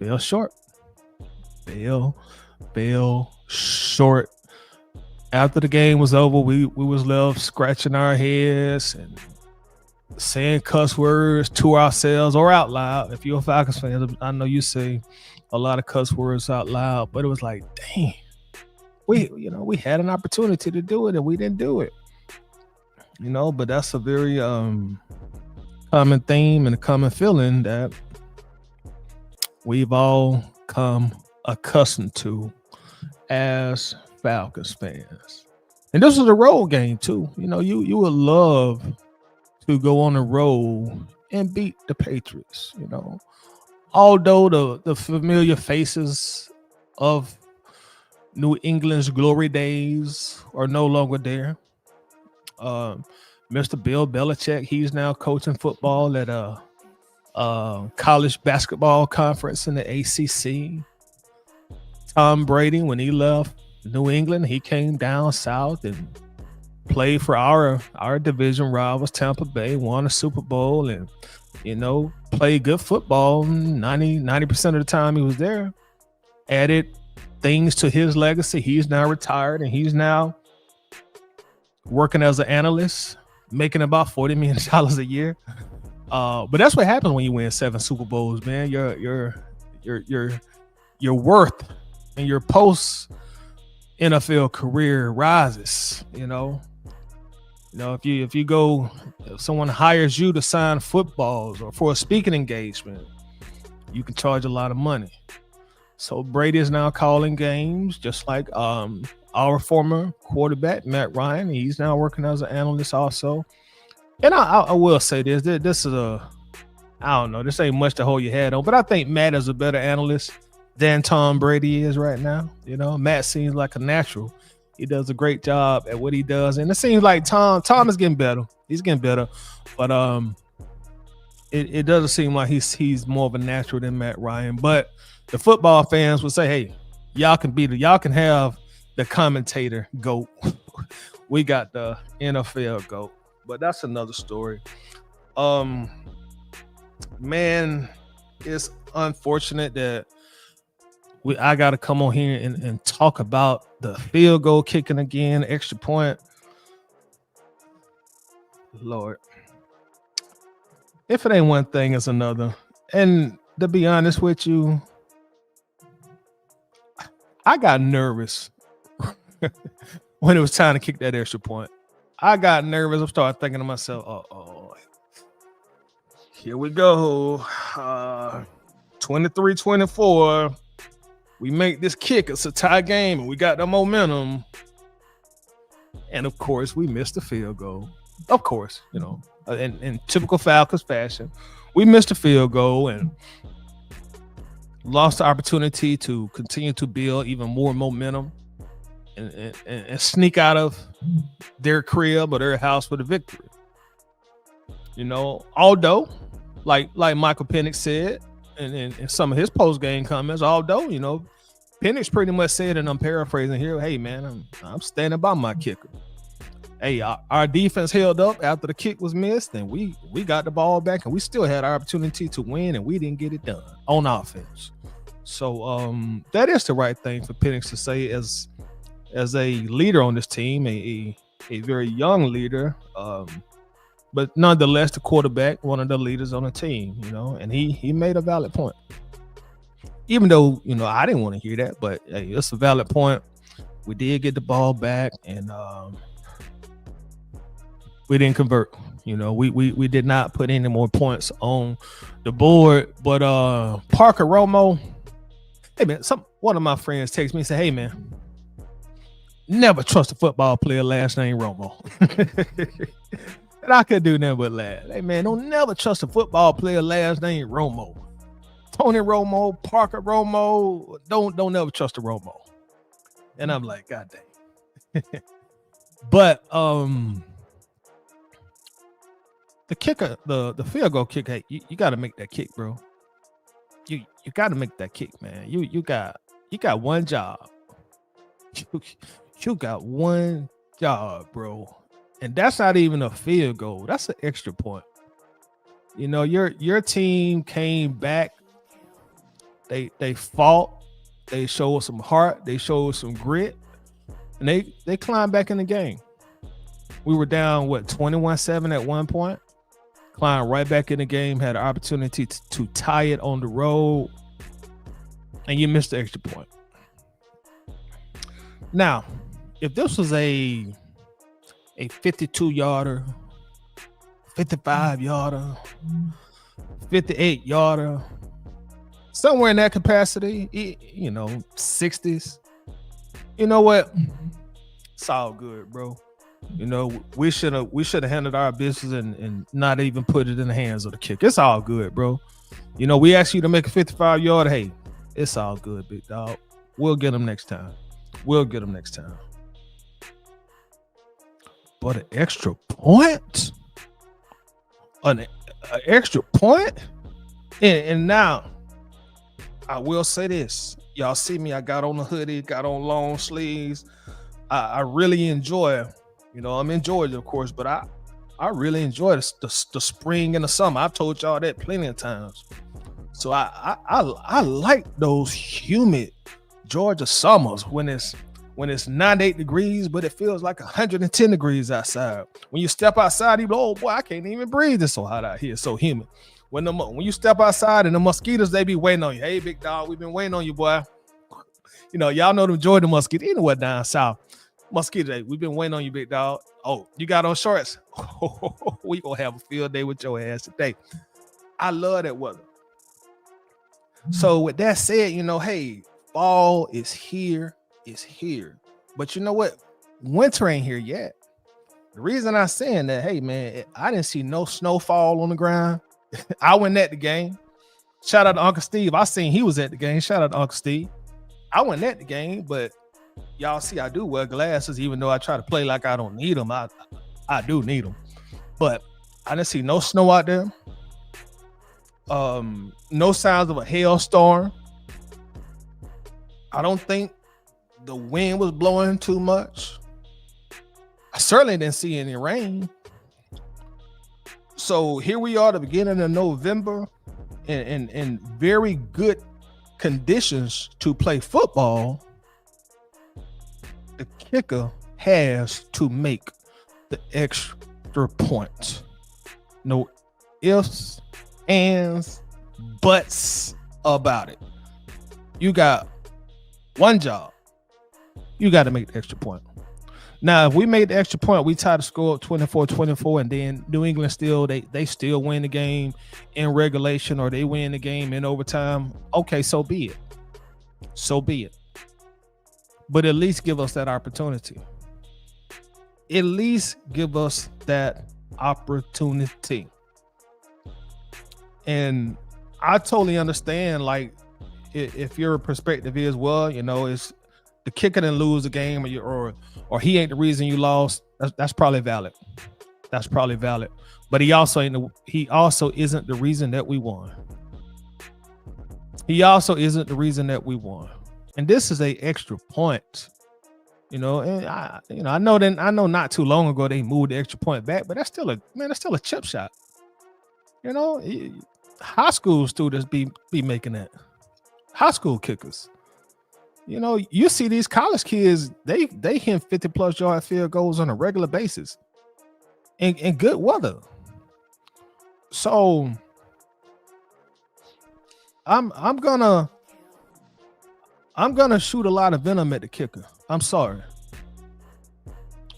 fell short. Fell short. After the game was over, we was left scratching our heads and saying cuss words to ourselves or out loud. If you're a Falcons fan, I know you say a lot of cuss words out loud, but it was like, dang, we had an opportunity to do it and we didn't do it. But that's a very common theme and a common feeling that we've all come accustomed to as Falcons fans. And this was a road game too. You would love to go on the road and beat the Patriots. Although the familiar faces of New England's glory days are no longer there. Mr. Bill Belichick, he's now coaching football at a college basketball conference in the ACC. Tom Brady, when he left New England, he came down south and played for our division rivals, Tampa Bay, won a Super Bowl, and played good football 90% of the time he was there. Added things to his legacy. He's now retired and he's now working as an analyst, making about $40 million a year. But that's what happens when you win 7 Super Bowls, man. Your worth and your post NFL career rises. If someone hires you to sign footballs or for a speaking engagement, you can charge a lot of money. So Brady is now calling games, just like our former quarterback Matt Ryan. He's now working as an analyst also. And I will say this is I don't know, this ain't much to hold your head on, but I think Matt is a better analyst than Tom Brady is right now. Matt seems like a natural. He does a great job at what he does, and it seems like Tom is getting better. He's getting better, but it doesn't seem like he's more of a natural than Matt Ryan. But the football fans would say, "Hey, y'all can have the commentator GOAT. We got the NFL GOAT." But that's another story. Man, it's unfortunate that I got to come on here and talk about the field goal kicking again, extra point. Lord, if it ain't one thing, it's another. And to be honest with you, I got nervous when it was time to kick that extra point. I got nervous. I started thinking to myself, oh, here we go. 23-24. We make this kick. It's a tie game, and we got the momentum. And, of course, we missed the field goal. Of course, in typical Falcons fashion, we missed the field goal and lost the opportunity to continue to build even more momentum and sneak out of their crib or their house with a victory. Although, like Michael Penix said, and in some of his post-game comments, although, Penix pretty much said, and I'm paraphrasing here, hey, man, I'm standing by my kicker. Hey, our defense held up after the kick was missed, and we got the ball back, and we still had our opportunity to win, and we didn't get it done on offense. So that is the right thing for Penix to say as a leader on this team, a very young leader, but nonetheless the quarterback, one of the leaders on the team, and he made a valid point. Even though, I didn't want to hear that, but hey, it's a valid point. We did get the ball back, and we didn't convert. We did not put any more points on the board. But Parker Romo, hey man, one of my friends texted me and said, hey man, never trust a football player last name Romo. And I could do nothing but laugh. Hey man, don't never trust a football player last name Romo. Tony Romo, Parker Romo, don't never trust a Romo. And I'm like, God dang. But the kicker, the field goal kick, hey, you got to make that kick, bro. You got to make that kick, man. You got one job. You got one job, bro. And that's not even a field goal. That's an extra point. Your team came back They fought. They showed some heart. They showed some grit, and they climbed back in the game. We were down 21-7 at one point. Climbed right back in the game. Had an opportunity to tie it on the road, and you missed the extra point. Now, if this was a 52-yarder, 55-yarder, 58-yarder, somewhere in that capacity, 60s, you know what? It's all good, bro. We should have handled our business and not even put it in the hands of the kicker. It's all good, bro. We asked you to make a 55-yarder. Hey, it's all good, big dog. We'll get them next time. But an extra point? An extra point? And now, I will say this. Y'all see me, I got on the hoodie, got on long sleeves. I really enjoy, I'm in Georgia, of course, but I really enjoy the spring and the summer. I've told y'all that plenty of times. So I like those humid Georgia summers when it's 98 degrees, but it feels like 110 degrees outside. When you step outside, you go, oh boy, I can't even breathe. It's so hot out here. It's so humid. When you step outside and the mosquitoes, they be waiting on you. Hey, big dog, we've been waiting on you, boy. Y'all know them Georgia mosquitoes. Anywhere down south, mosquitoes, we've been waiting on you, big dog. Oh, you got on shorts? We gonna have a field day with your ass today. I love that weather. So with that said, hey, fall is here. It's here. But you know what? Winter ain't here yet. The reason I'm saying that, hey, man, I didn't see no snowfall on the ground. I went at the game. Shout out to Uncle Steve. I seen he was at the game. Shout out to Uncle Steve. I went at the game, but y'all see I do wear glasses, even though I try to play like I don't need them. I do need them. But I didn't see no snow out there. No signs of a hailstorm. I don't think the wind was blowing too much. I certainly didn't see any rain. So here we are, the beginning of November, in very good conditions to play football. The kicker has to make the extra point. No ifs, ands, buts about it. You got one job. You got to make the extra point. Now, if we made the extra point, we tie the score up 24-24, and then New England they still win the game in regulation, or they win the game in overtime. Okay, so be it. But at least give us that opportunity. At least give us that opportunity. And I totally understand, like, if your perspective is, well, it's the kicker didn't lose the game, or he ain't the reason you lost. That's probably valid. But he also isn't the reason that we won. And this is a extra point. And I know not too long ago they moved the extra point back, but that's still a chip shot. High school students be making that. High school kickers. You see these college kids, they hit 50+ yard field goals on a regular basis in good weather. So I'm gonna shoot a lot of venom at the kicker. I'm sorry.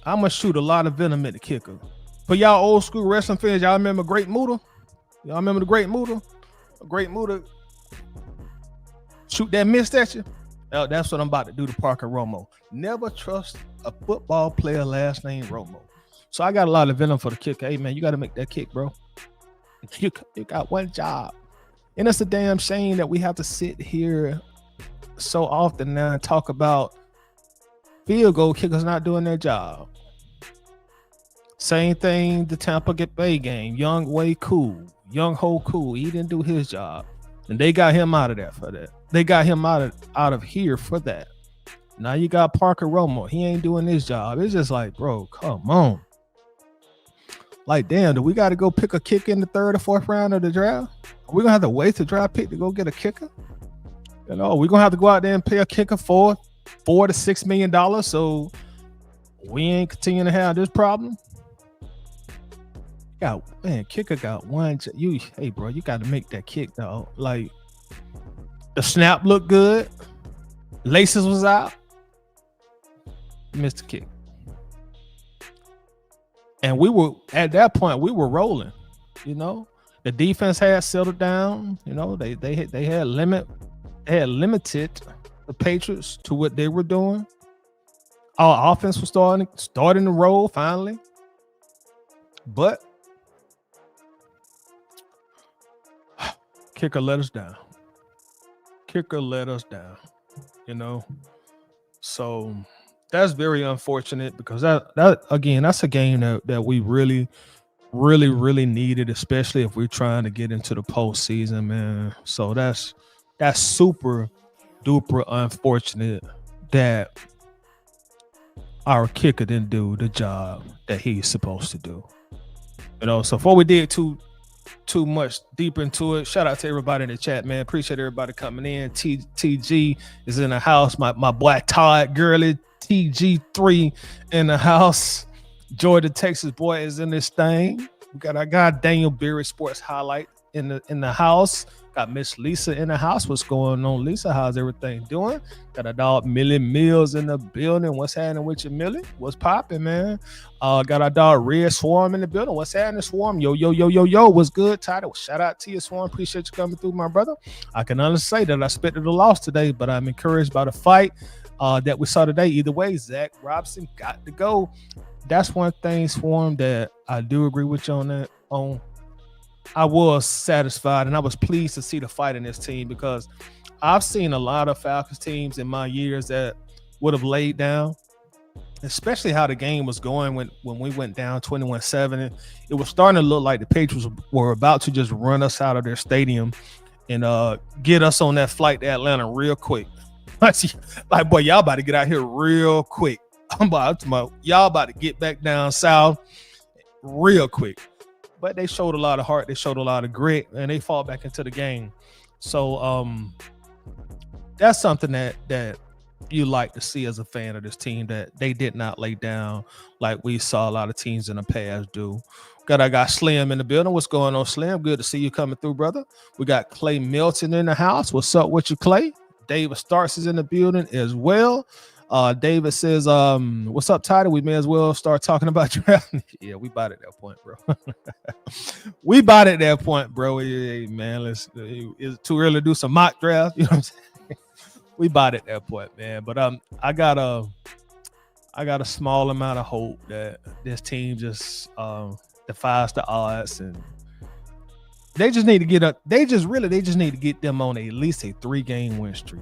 I'm gonna shoot a lot of venom at the kicker. For y'all old school wrestling fans, y'all remember Great Muta? Y'all remember the Great Muta? Great Muta shoot that mist at you? Oh, that's what I'm about to do to Parker Romo. Never trust a football player last name Romo. So I got a lot of venom for the kicker. Hey, man, you got to make that kick, bro. You got one job. And it's a damn shame that we have to sit here so often now and talk about field goal kickers not doing their job. Same thing, the Tampa Bay game. Young Ho Cool. He didn't do his job. And they got him out of there for that. They got him out of here for that. Now you got Parker Romo. He ain't doing his job. It's just like, bro, come on. Like, damn, do we got to go pick a kicker in the 3rd or 4th round of the draft? Are we going to have to wait to draft pick to go get a kicker? We're gonna have to go out there and pay a kicker for $4 to $6 million. So we ain't continuing to have this problem. Kicker got one. Hey, bro, you got to make that kick, dog. Like the snap looked good, laces was out, missed the kick, and we were at that point we were rolling. The defense had settled down. They had limited the Patriots to what they were doing. Our offense was starting to roll finally, but kicker let us down. So that's very unfortunate because that again, that's a game that we really, really, really needed, especially if we're trying to get into the postseason, man. So that's super duper unfortunate that our kicker didn't do the job that he's supposed to do. So before we dig too much deeper into it, shout out to everybody in the chat, man. Appreciate everybody coming in. TG is in the house. My boy Todd Gurley, TG3 in the house. Georgia, Texas boy is in this thing. We got our guy Daniel Berry Sports Highlight in the house. Got Miss Lisa in the house. What's going on, Lisa? How's everything doing? Got a dog Millie Mills in the building. What's happening with you, Millie? What's popping, man? Got our dog Red Swarm in the building. What's happening, Swarm? Yo. What's good, Title? Shout out to you, Swarm. Appreciate you coming through, my brother. I can honestly say that I expected a loss today, but I'm encouraged by the fight that we saw today. Either way, Zach Robinson got to go. That's one thing, Swarm, that I do agree with you on that. I was satisfied and I was pleased to see the fight in this team because I've seen a lot of Falcons teams in my years that would have laid down, especially how the game was going when we went down 21-7. It was starting to look like the Patriots were about to just run us out of their stadium and get us on that flight to Atlanta real quick. Like, boy, y'all about to get out here real quick. Y'all about to get back down south real quick. But they showed a lot of heart. They showed a lot of grit, and they fought back into the game. So that's something that you like to see as a fan of this team, that they did not lay down like we saw a lot of teams in the past do. I got Slim in the building. What's going on, Slim? Good to see you coming through, brother. We got Clay Milton in the house. What's up with you, Clay? David Starks is in the building as well. David says, what's up, Title? We may as well start talking about draft. Yeah, we bought at that point, bro. We bought at that point, bro. Hey, man, it's too early to do some mock draft. You know what I'm saying? We bought at that point, man. But I got a small amount of hope that this team just defies the odds, and they just need to get up. They just need to get them on at least a 3-game win streak.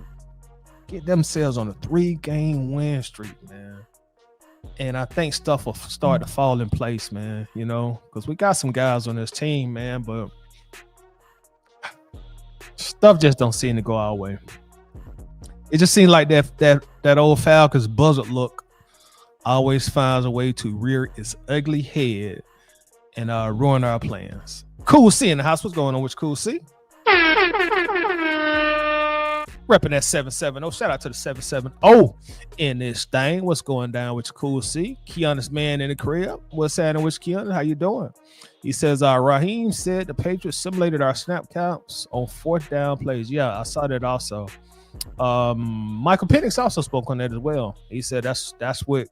Get themselves on a 3-game win streak, man. And I think stuff will start to fall in place, man, because we got some guys on this team, man, but stuff just don't seem to go our way. It just seems like that old Falcons buzzard look always finds a way to rear its ugly head and ruin our plans. Cool C in the house. What's going on with Cool C? Repping that 770. Shout out to the 770 in this thing. What's going down with Cool C? Keanu's man in the crib. What's happening with Keanu? How you doing? He says, Raheem said the Patriots simulated our snap counts on 4th down plays. Yeah, I saw that also. Michael Penix also spoke on that as well. He said that's what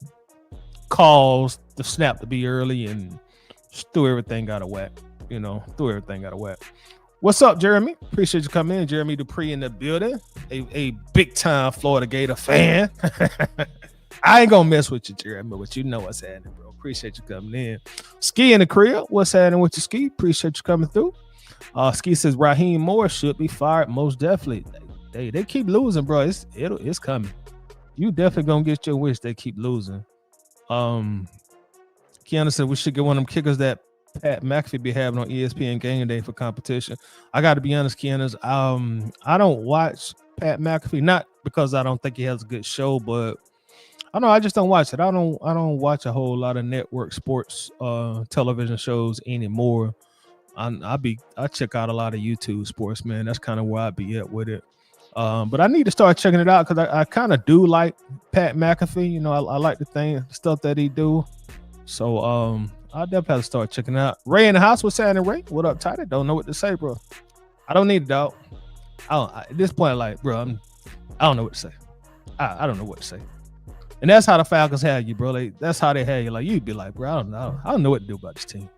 caused the snap to be early and threw everything out of whack. What's up, Jeremy? Appreciate you coming in. Jeremy Dupree in the building. A big time Florida Gator fan. I ain't gonna mess with you, Jeremy, but you know what's happening, bro. Appreciate you coming in. Ski in the crib. What's happening with you, Ski? Appreciate you coming through. Ski says Raheem Morris should be fired. Most definitely. They keep losing, bro. It's coming. You definitely gonna get your wish. They keep losing. Keanu said we should get one of them kickers that Pat McAfee be having on ESPN Game Day for competition. I got to be honest, Keanu. I don't watch Pat McAfee, not because I don't think he has a good show, but I just don't watch it. I don't watch a whole lot of network sports television shows anymore. I check out a lot of YouTube sports, man. That's kind of where I be at with it. But I need to start checking it out because I kind of do like Pat McAfee. You know, I like the stuff that he do. So I'll definitely have to start checking it out. Ray in the house, what's happening, Ray? What up, Tight? Don't know what to say, bro. I don't need it, dog. At this point, like, bro, I don't know what to say. I don't know what to say. And that's how the Falcons have you, bro. That's how they have you. Like, you'd be like, bro, I don't know what to do about this team.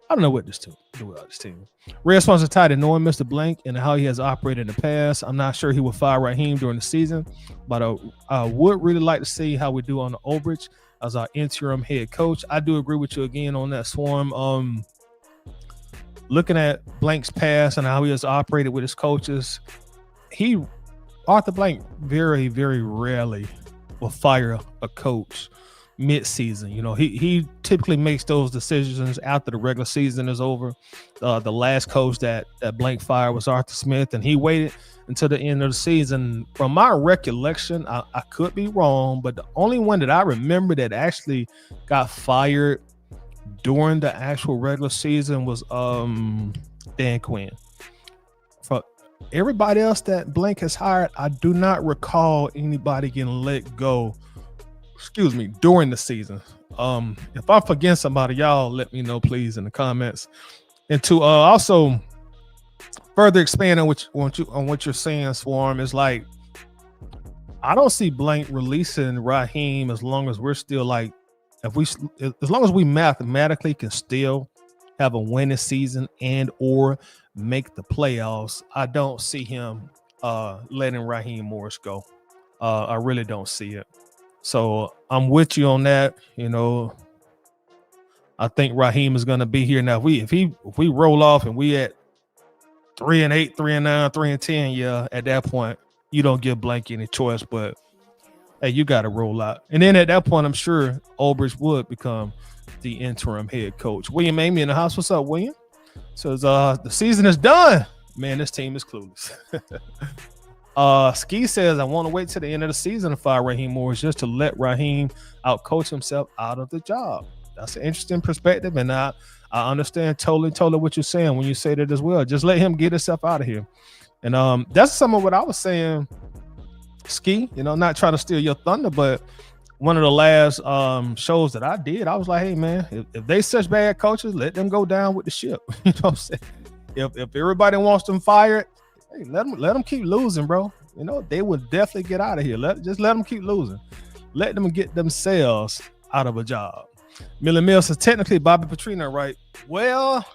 I don't know what to do about this team. Red sponsor tight and knowing Mr. Blank and how he has operated in the past. I'm not sure he will fire Raheem during the season, but I would really like to see how we do on the Obridge as our interim head coach. I do agree with you again on that, Swarm. Looking at Blank's past and how he has operated with his coaches, Arthur Blank very, very rarely will fire a coach mid-season. You know, he typically makes those decisions after the regular season is over. The last coach that Blank fired was Arthur Smith, and he waited until the end of the season. From my recollection, I could be wrong, but the only one that I remember that actually got fired during the actual regular season was Dan Quinn. For everybody else that Blank has hired, I do not recall anybody getting let go during the season. If I'm forgetting somebody, y'all let me know, please, in the comments. And to also further expand on what you're saying, Swarm, is like, I don't see Blank releasing Raheem as long as we're still like, as long as we mathematically can still have a winning season and or make the playoffs. I don't see him letting Raheem Morris go. I really don't see it. So I'm with you on that. You know, I think Raheem is going to be here now. If we roll off and we at 3-8, 3-9, 3-10, yeah, at that point you don't give Blank any choice. But hey, you got to roll out. And then at that point, I'm sure Obridge would become the interim head coach. William Amy in the house. What's up, William? Says the season is done. Man, this team is clueless. Ski says, I want to wait till the end of the season to fire Raheem Morris just to let Raheem out-coach himself out of the job. That's an interesting perspective, and I understand totally what you're saying when you say that as well. Just let him get himself out of here. And that's some of what I was saying, Ski. You know, not trying to steal your thunder, but one of the last shows that I did, I was like, hey, man, if they such bad coaches, let them go down with the ship. You know what I'm saying? If everybody wants them fired, hey, let them keep losing, bro. You know, they will definitely get out of here. Just let them keep losing. Let them get themselves out of a job. Millie Mills says, technically, Bobby Petrino, right? Well,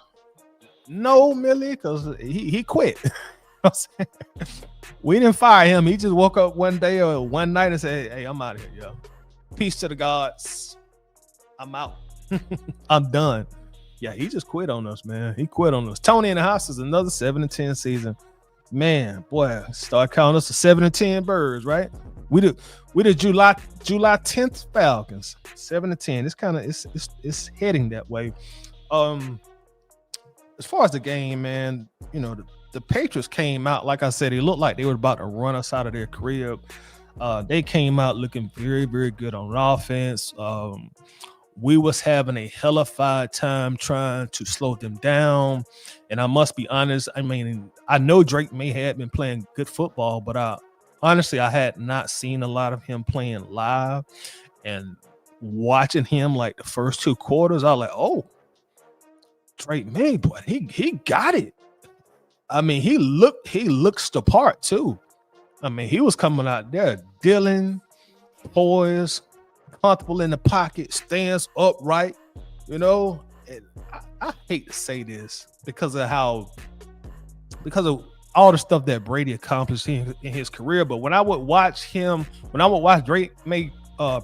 no, Millie, because he quit. You know what I'm saying? We didn't fire him. He just woke up one day or one night and said, hey, I'm out of here, yo. Peace to the gods. I'm out. I'm done. Yeah, he just quit on us, man. He quit on us. Tony in the house is another 7-10 season. Man, boy, start calling us the 7-10 birds, right? We the July 10th Falcons, 7-10. It's kind of it's heading that way. As far as the game, man, you know, the Patriots came out, like I said, it looked like they were about to run us out of their crib. They came out looking very, very good on offense. We was having a hellified time trying to slow them down. And I must be honest, I mean, I know Drake may have been playing good football, but I had not seen a lot of him playing live. And watching him like the first two quarters, I was like, oh, Drake May, boy, he got it. I mean, he looks the part too. I mean, he was coming out there dealing, poised, comfortable in the pocket, stands upright, you know. And I hate to say this because of all the stuff that Brady accomplished in his career. But when I would watch Drake make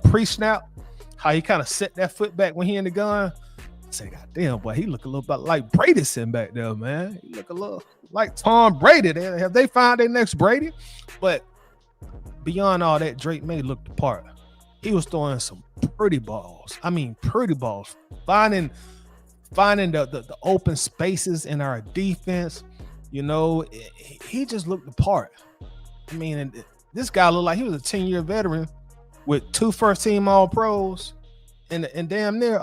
pre-snap, how he kind of set that foot back when he in the gun, I say, God damn, boy, he look a little bit like Brady sitting back there, man. He look a little like Tom Brady. Have they found their next Brady? But beyond all that, Drake May looked the part. He was throwing some pretty balls. I mean, pretty balls. Finding the open spaces in our defense. You know, he just looked the part. I mean, this guy looked like he was a 10-year veteran with 2 first-team All-Pros and damn near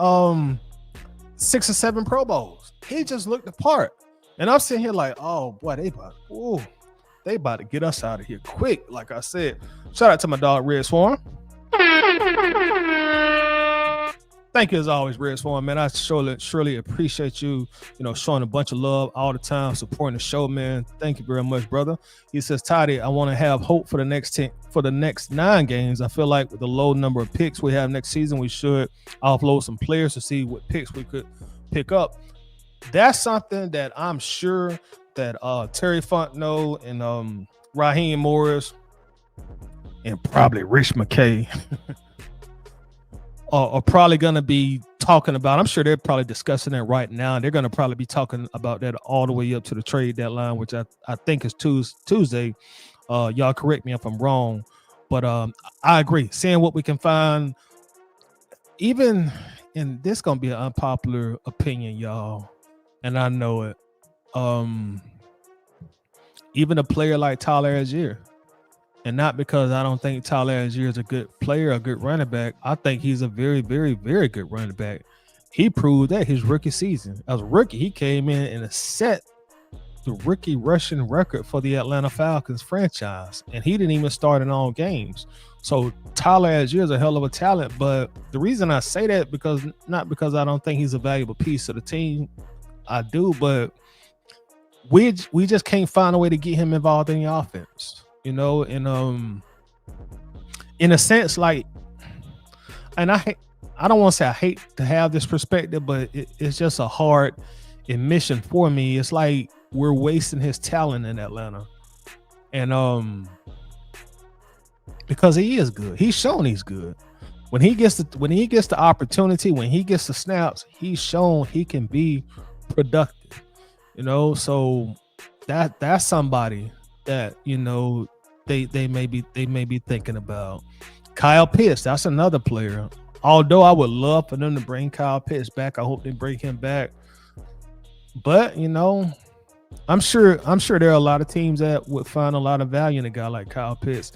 6 or 7 Pro Bowls. He just looked the part. And I'm sitting here like, oh boy, they They about to get us out of here quick. Like I said, shout out to my dog Red Swarm. Thank you as always, Red Swarm, man. I surely appreciate you, showing a bunch of love all the time, supporting the show, man. Thank you very much, brother. He says, Toddy, I want to have hope for the next 9 games. I feel like with the low number of picks we have next season, we should offload some players to see what picks we could pick up. That's something that I'm sure that Terry Fontenot and Raheem Morris and probably Rich McKay are probably going to be talking about. I'm sure they're probably discussing it right now. They're going to probably be talking about that all the way up to the trade deadline, which I think is Tuesday. Y'all correct me if I'm wrong, but I agree. Seeing what we can find, even, and this going to be an unpopular opinion, y'all, and I know it. Even a player like Tyler Algier, and not because I don't think Tyler Algier is a good player, a good running back. I think he's a very, very, very good running back. He proved that his rookie season. As a rookie, he came in and set the rookie rushing record for the Atlanta Falcons franchise, and he didn't even start in all games. So Tyler Algier is a hell of a talent, but the reason I say that not because I don't think he's a valuable piece of the team. I do, but we just can't find a way to get him involved in the offense. And in a sense, like, and I don't want to say I hate to have this perspective, but it's just a hard admission for me. It's like we're wasting his talent in Atlanta, and because he is good, he's shown he's good. When he gets the opportunity, when he gets the snaps, he's shown he can be productive. So that's somebody that they may be thinking about. Kyle Pitts, that's another player. Although I would love for them to bring Kyle Pitts back, I hope they bring him back. But I'm sure there are a lot of teams that would find a lot of value in a guy like Kyle Pitts.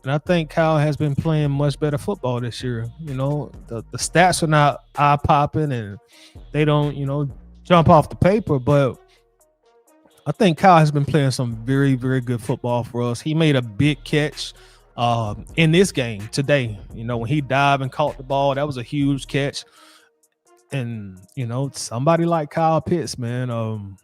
And I think Kyle has been playing much better football this year. The stats are not eye-popping and they don't, jump off the paper, but I think Kyle has been playing some very, very good football for us. He made a big catch in this game today. When he dived and caught the ball, that was a huge catch. And, somebody like Kyle Pitts, man.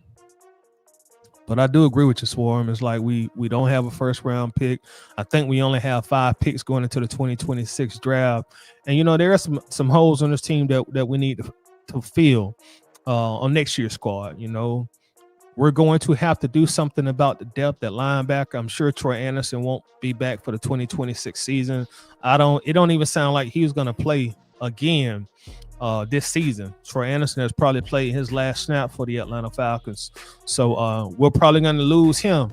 But I do agree with you, Swarm. It's like we don't have a first-round pick. I think we only have 5 picks going into the 2026 draft. And, there are some holes on this team that we need to fill on next year's squad. We're going to have to do something about the depth at linebacker. I'm sure Troy Anderson won't be back for the 2026 season. It don't even sound like he's going to play again this season. Troy Anderson has probably played his last snap for the Atlanta Falcons. So we're probably going to lose him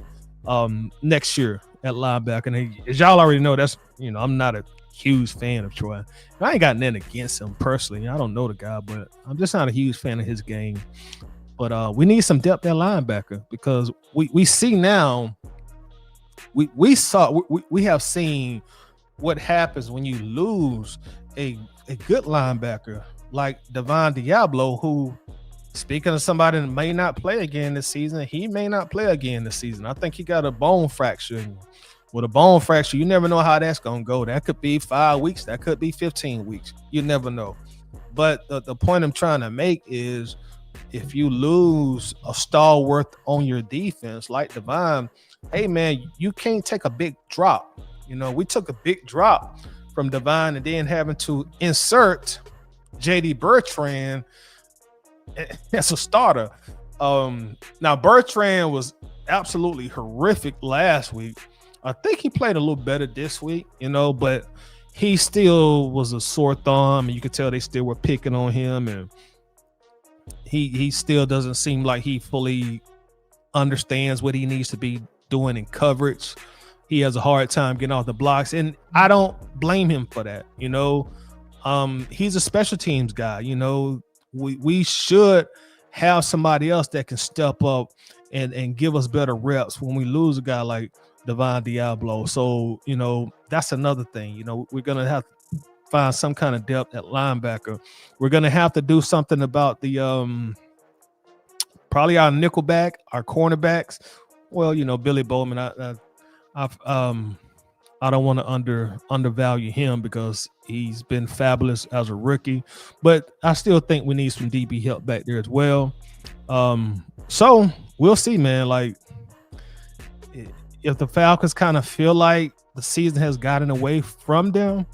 next year at linebacker. And as y'all already know, that's, I'm not a huge fan of Troy. I ain't got nothing against him personally. I don't know the guy, but I'm just not a huge fan of his game. But we need some depth at linebacker because we see now, we have seen what happens when you lose a good linebacker like Devon Diablo, who, speaking of somebody that may not play again this season, he may not play again this season. I think he got a bone fracture. With a bone fracture, you never know how that's going to go. That could be 5 weeks. That could be 15 weeks. You never know. But the point I'm trying to make is, if you lose a stalwart on your defense like Devon, hey, man, you can't take a big drop. We took a big drop from Devon and then having to insert J.D. Bertrand as a starter. Now, Bertrand was absolutely horrific last week. I think he played a little better this week, but he still was a sore thumb, and you could tell they still were picking on him, and he still doesn't seem like he fully understands what he needs to be doing in coverage. He has a hard time getting off the blocks, and I don't blame him for that. He's a special teams guy. We should have somebody else that can step up and give us better reps when we lose a guy like Devon Diablo. So, that's another thing. We're going to have to find some kind of depth at linebacker. We're going to have to do something about the probably our nickelback, our cornerbacks. Well, Billy Bowman, I've I don't want to undervalue him because he's been fabulous as a rookie, but I still think we need some DB help back there as well. So we'll see, man. Like if the Falcons kind of feel like the season has gotten away from them,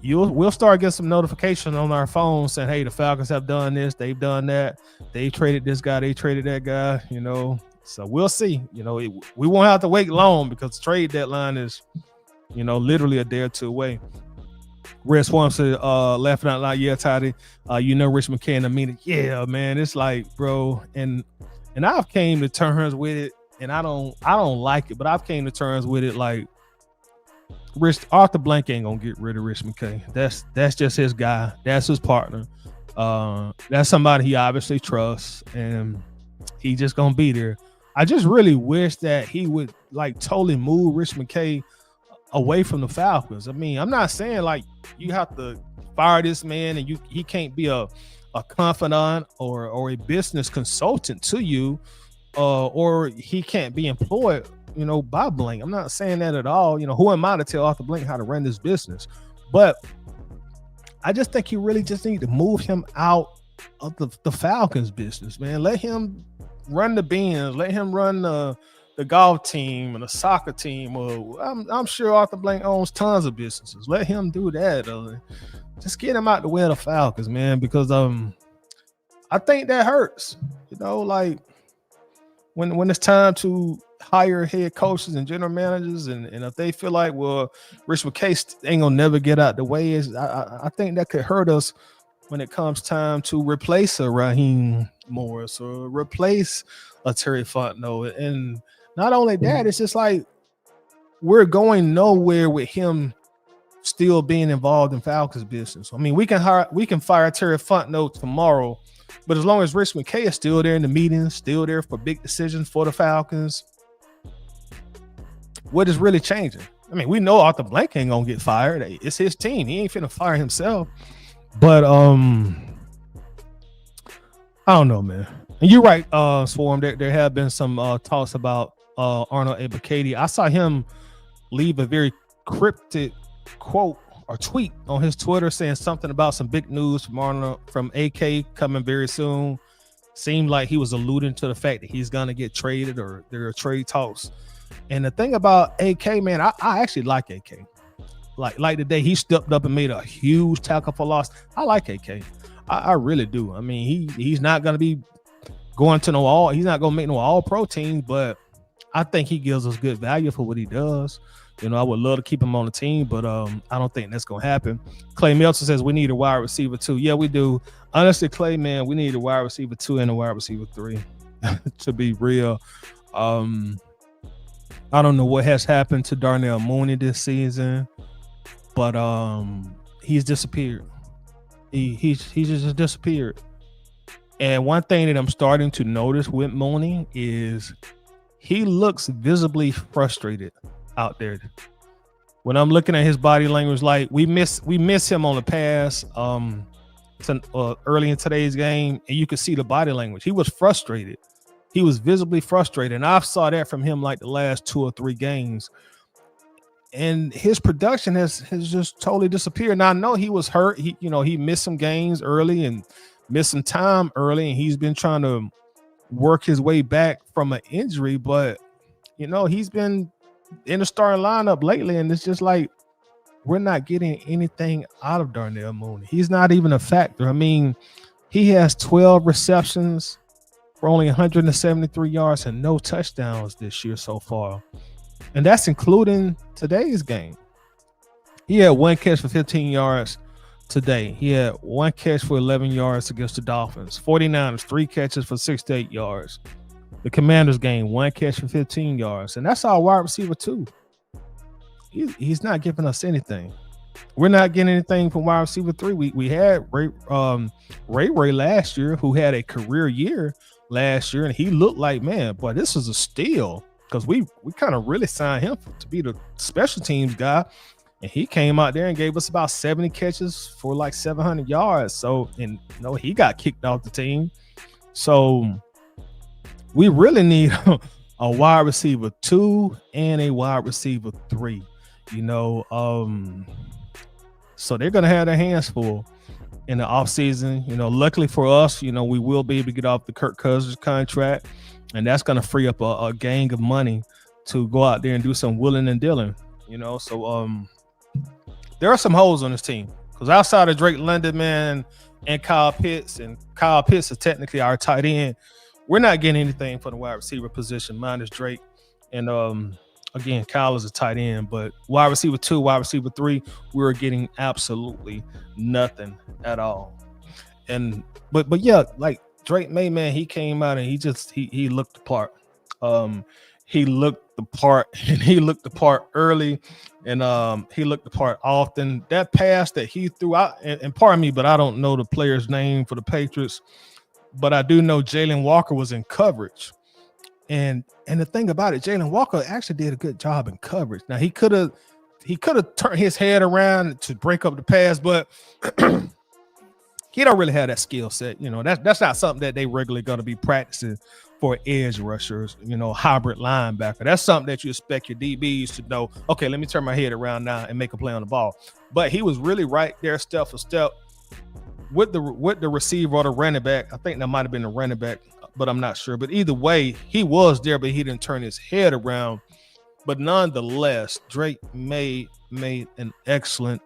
we'll start getting some notification on our phone saying, "Hey, the Falcons have done this, they've done that, they traded this guy, they traded that guy." So we'll see. We won't have to wait long because the trade deadline is, literally a day or two away. Red Swarm said, laughing out loud, yeah, Toddy, Rich McKay in the meeting. Yeah, man, it's like, bro, and I've came to terms with it, and I don't like it, but I've came to terms with it. Like, Arthur Blank ain't gonna get rid of Rich McKay. That's just his guy. That's his partner. That's somebody he obviously trusts, and he just gonna be there. I just really wish that he would like totally move Rich McKay away from the Falcons. I mean, I'm not saying like you have to fire this man and he can't be a confidant or a business consultant to you, or he can't be employed, by Blank. I'm not saying that at all. Who am I to tell Arthur Blank how to run this business? But I just think you really just need to move him out of the Falcons business, man. Let him run the Beans. Let him run the golf team and the soccer team. I'm sure Arthur Blank owns tons of businesses. Let him do that. Just get him out the way of the Falcons, man, because I think that hurts. Like when it's time to hire head coaches and general managers, and if they feel like, well, Rich McKay ain't gonna never get out the way, I think that could hurt us when it comes time to replace a Raheem Morris or replace a Terry Fontenot. And not only that, it's just like we're going nowhere with him still being involved in Falcons business. I mean, we can fire Terry Fontenot tomorrow, but as long as Rich McKay is still there in the meetings, still there for big decisions for the Falcons, what is really changing? I mean, we know Arthur Blank ain't gonna get fired. It's his team. He ain't finna fire himself. But I don't know, man. And you're right, Swarm. There have been some talks about Arnold Ebiketie. I saw him leave a very cryptic quote or tweet on his Twitter saying something about some big news from AK coming very soon. Seemed like he was alluding to the fact that he's gonna get traded or there are trade talks. And the thing about AK, man, I actually like AK. Like today, he stepped up and made a huge tackle for loss. I like AK. I really do. I mean, he's not gonna be going to he's not gonna make no all-pro team, but I think he gives us good value for what he does. I would love to keep him on the team, but I don't think that's gonna happen. Clay Meltzer says we need a wide receiver too. Yeah, we do. Honestly, Clay, man, we need a wide receiver 2 and a wide receiver 3. To be real. I don't know what has happened to Darnell Mooney this season, but he's disappeared. He's just disappeared. And one thing that I'm starting to notice with Mooney is he looks visibly frustrated out there. When I'm looking at his body language, like we miss him on the pass early in today's game, and you could see the body language. He was frustrated. He was visibly frustrated, and I saw that from him like the last 2 or 3 games. And his production has just totally disappeared. Now I know he was hurt. He missed some games early and missed some time early, and he's been trying to work his way back from an injury. But he's been in the starting lineup lately, and it's just like we're not getting anything out of Darnell Mooney. He's not even a factor. I mean, he has 12 receptions for only 173 yards and no touchdowns this year so far. And that's including today's game. He had 1 catch for 15 yards today. He had 1 catch for 11 yards against the Dolphins. 49ers, 3 catches for 68 yards. The Commanders game, 1 catch for 15 yards. And that's our wide receiver too. He's not giving us anything. We're not getting anything from wide receiver 3. We had Ray last year, who had a career year last year, and he looked like, man, boy, this is a steal, because we kind of really signed him to be the special teams guy, and he came out there and gave us about 70 catches for like 700 yards. So, and he got kicked off the team. So we really need a wide receiver 2 and a wide receiver 3. You know, so they're gonna have their hands full in the offseason. You know, luckily for us, you know, we will be able to get off the Kirk Cousins contract, and that's gonna free up a gang of money to go out there and do some willing and dealing. You know, so there are some holes on this team because outside of Drake London, man, and Kyle Pitts is technically our tight end. We're not getting anything for the wide receiver position, minus Drake. And again, Kyle is a tight end, but wide receiver 2, wide receiver 3, we're getting absolutely nothing at all. And but yeah, like Drake May, man, he came out and he looked the part. He looked the part, and he looked the part early, and he looked the part often. That pass that he threw out, and pardon me, but I don't know the player's name for the Patriots, but I do know Jalen Walker was in coverage. And the thing about it, Jalen Walker actually did a good job in coverage. Now he could have turned his head around to break up the pass, but he don't really have that skill set. You know, that's not something that they regularly going to be practicing for edge rushers, you know, hybrid linebacker. That's something that you expect your DBs to know. Okay, let me turn my head around now and make a play on the ball. But he was really right there, step for step, with the receiver or the running back. I think that might have been the running back, but I'm not sure. But either way, he was there, but he didn't turn his head around. But nonetheless, Drake made an excellent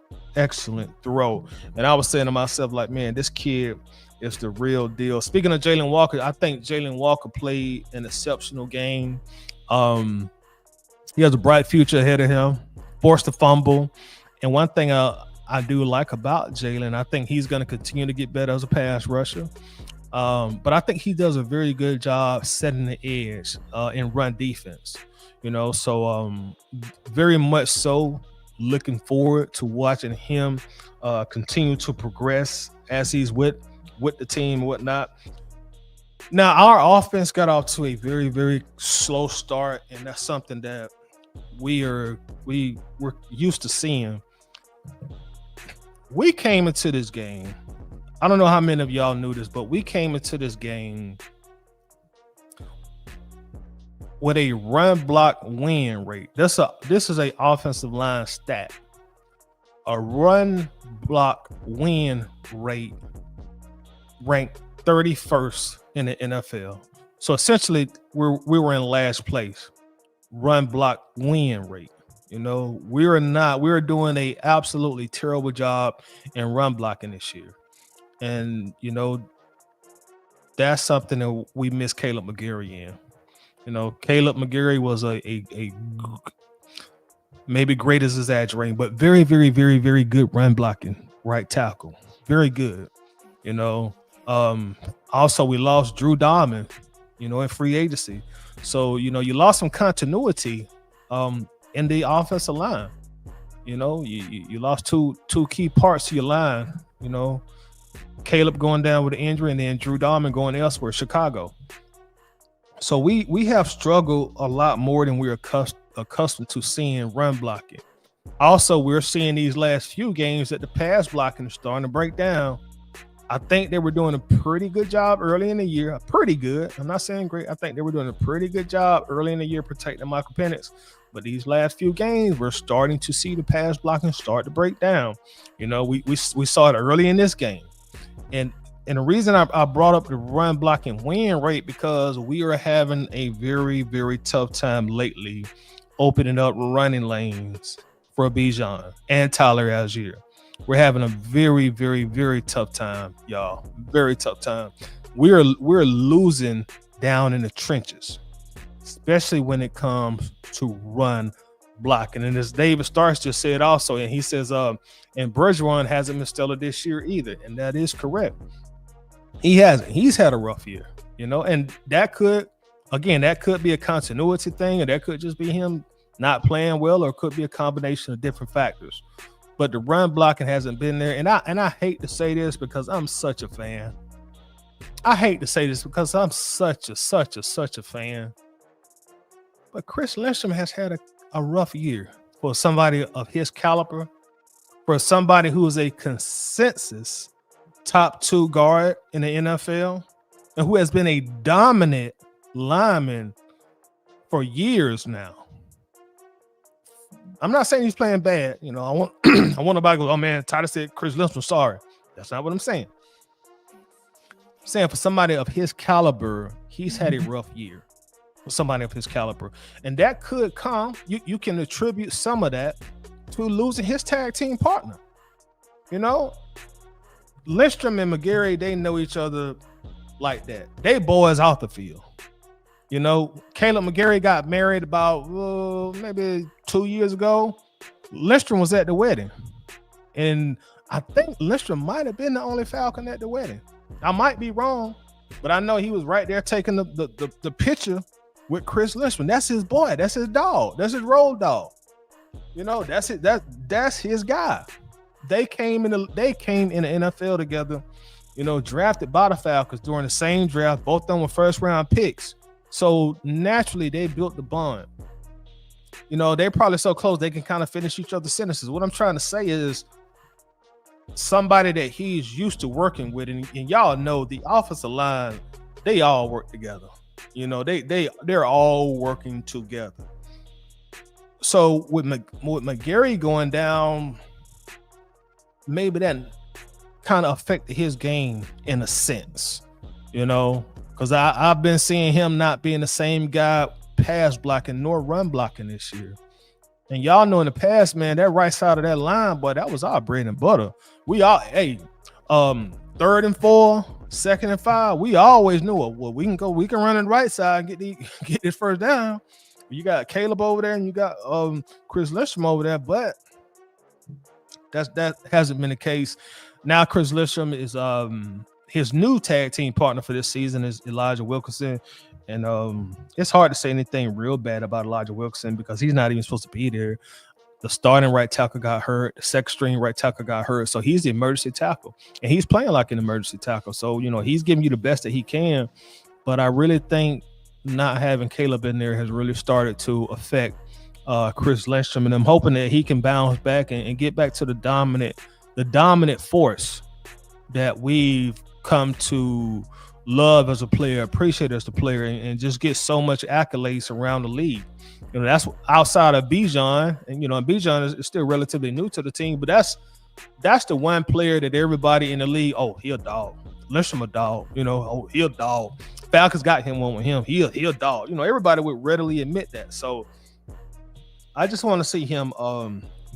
throw. And I was saying to myself, like, man, this kid is the real deal. Speaking of Jalen Walker, I think Jalen Walker played an exceptional game. He has a bright future ahead of him. Forced a fumble. And one thing I do like about Jalen, I think he's going to continue to get better as a pass rusher. But I think he does a very good job setting the edge in run defense. You know, so very much so looking forward to watching him continue to progress as he's with the team and whatnot. Now, our offense got off to a very, very slow start, and that's something that we're used to seeing. We came into this game. I don't know how many of y'all knew this, but we came into this game with a run block win rate. This is a offensive line stat. A run block win rate ranked 31st in the NFL. So essentially, we were in last place. Run block win rate. You know, we're doing a absolutely terrible job in run blocking this year. And, you know, that's something that we miss Caleb McGarry in. You know, Caleb McGarry was a maybe great is exaggerating, but very, very, very, very good run blocking right tackle. Very good. You know, also we lost Drew Diamond, you know, in free agency. So, you know, you lost some continuity in the offensive line. You know, you lost two key parts to your line, you know, Caleb going down with an injury and then Drew Diamond going elsewhere, Chicago. So we have struggled a lot more than we're accustomed to seeing run blocking. Also, we're seeing these last few games that the pass blocking is starting to break down. I think they were doing a pretty good job early in the year. Pretty good. I'm not saying great. I think they were doing a pretty good job early in the year protecting Michael Penix. But these last few games, we're starting to see the pass blocking start to break down. You know, we saw it early in this game. And the reason I brought up the run blocking win rate because we are having a very, very tough time lately opening up running lanes for Bijan and Tyler Algier. We're having a very, very, very tough time, y'all. Very tough time. We're losing down in the trenches, especially when it comes to run blocking. And as David Starks just said also, and he says, and Bergeron hasn't been stellar this year either. And that is correct. He hasn't. He's had a rough year, you know, and that could be a continuity thing, or that could just be him not playing well, or it could be a combination of different factors. But the run blocking hasn't been there. And I hate to say this because I'm such a fan. I hate to say this because I'm such a fan. But Chris Lindstrom has had a rough year for somebody of his caliber, for somebody who is a consensus top 2 guard in the NFL and who has been a dominant lineman for years now. I'm not saying he's playing bad. You know, I want I want nobody to go, oh man, Tyler said Chris Lindstrom, sorry. That's not what I'm saying. I'm saying for somebody of his caliber, he's had a rough year. For somebody of his caliber. And that could come, you can attribute some of that to losing his tag team partner. You know, Lindstrom and McGarry, they know each other like that. They boys off the field. You know, Caleb McGarry got married about maybe 2 years ago. Lindstrom was at the wedding. And I think Lindstrom might have been the only Falcon at the wedding. I might be wrong, but I know he was right there taking the picture with Chris Lindstrom. That's his boy. That's his dog. That's his road dog. You know, that's it. That's his guy. They came in the NFL together, you know, drafted by the Falcons during the same draft. Both of them were first round picks. So naturally, they built the bond. You know, they're probably so close they can kind of finish each other's sentences. What I'm trying to say is somebody that he's used to working with, and y'all know the offensive line, they all work together. You know, they're all working together. So with McGarry going down, maybe that kind of affected his game in a sense, you know. Because I've been seeing him not being the same guy pass blocking nor run blocking this year. And y'all know in the past, man, that right side of that line, boy, that was our bread and butter. We all, 3rd and 4, 2nd and 5, we always knew it. Well, we can run on the right side and get this first down. You got Caleb over there and you got Chris Lindstrom over there, but that hasn't been the case. Now Chris Lindstrom is his new tag team partner for this season is Elijah Wilkinson. And it's hard to say anything real bad about Elijah Wilkinson because he's not even supposed to be there. The starting right tackle got hurt. The second string right tackle got hurt. So he's the emergency tackle. And he's playing like an emergency tackle. So, you know, he's giving you the best that he can. But I really think not having Caleb in there has really started to affect Chris Lindstrom. And I'm hoping that he can bounce back and get back to the dominant force that we've come to love as a player, appreciate as a player, and just get so much accolades around the league. You know, that's outside of Bijan, and you know, Bijan is still relatively new to the team, but that's the one player that everybody in the league, oh, he a dog. Lindstrom a dog, you know, oh, he a dog. Falcons got him one with him. He a dog. You know, everybody would readily admit that. So I just want to see him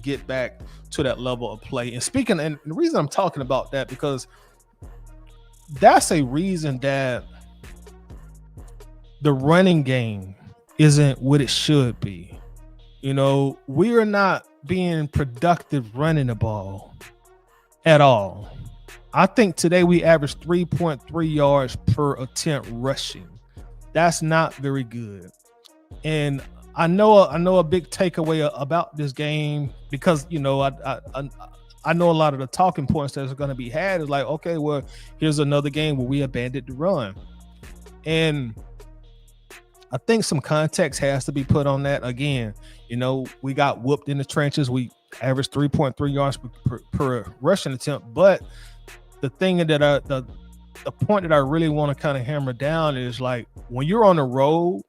get back to that level of play. And the reason I'm talking about that because that's a reason that the running game isn't what it should be. You know, we are not being productive running the ball at all. I think today we averaged 3.3 yards per attempt rushing. That's not very good. And I know a big takeaway about this game because, you know, I know a lot of the talking points that are going to be had is like, okay, well, here's another game where we abandoned the run. And I think some context has to be put on that. Again, you know, we got whooped in the trenches. We averaged 3.3 yards per rushing attempt. But the thing that the point that I really want to kind of hammer down is like when you're on the road,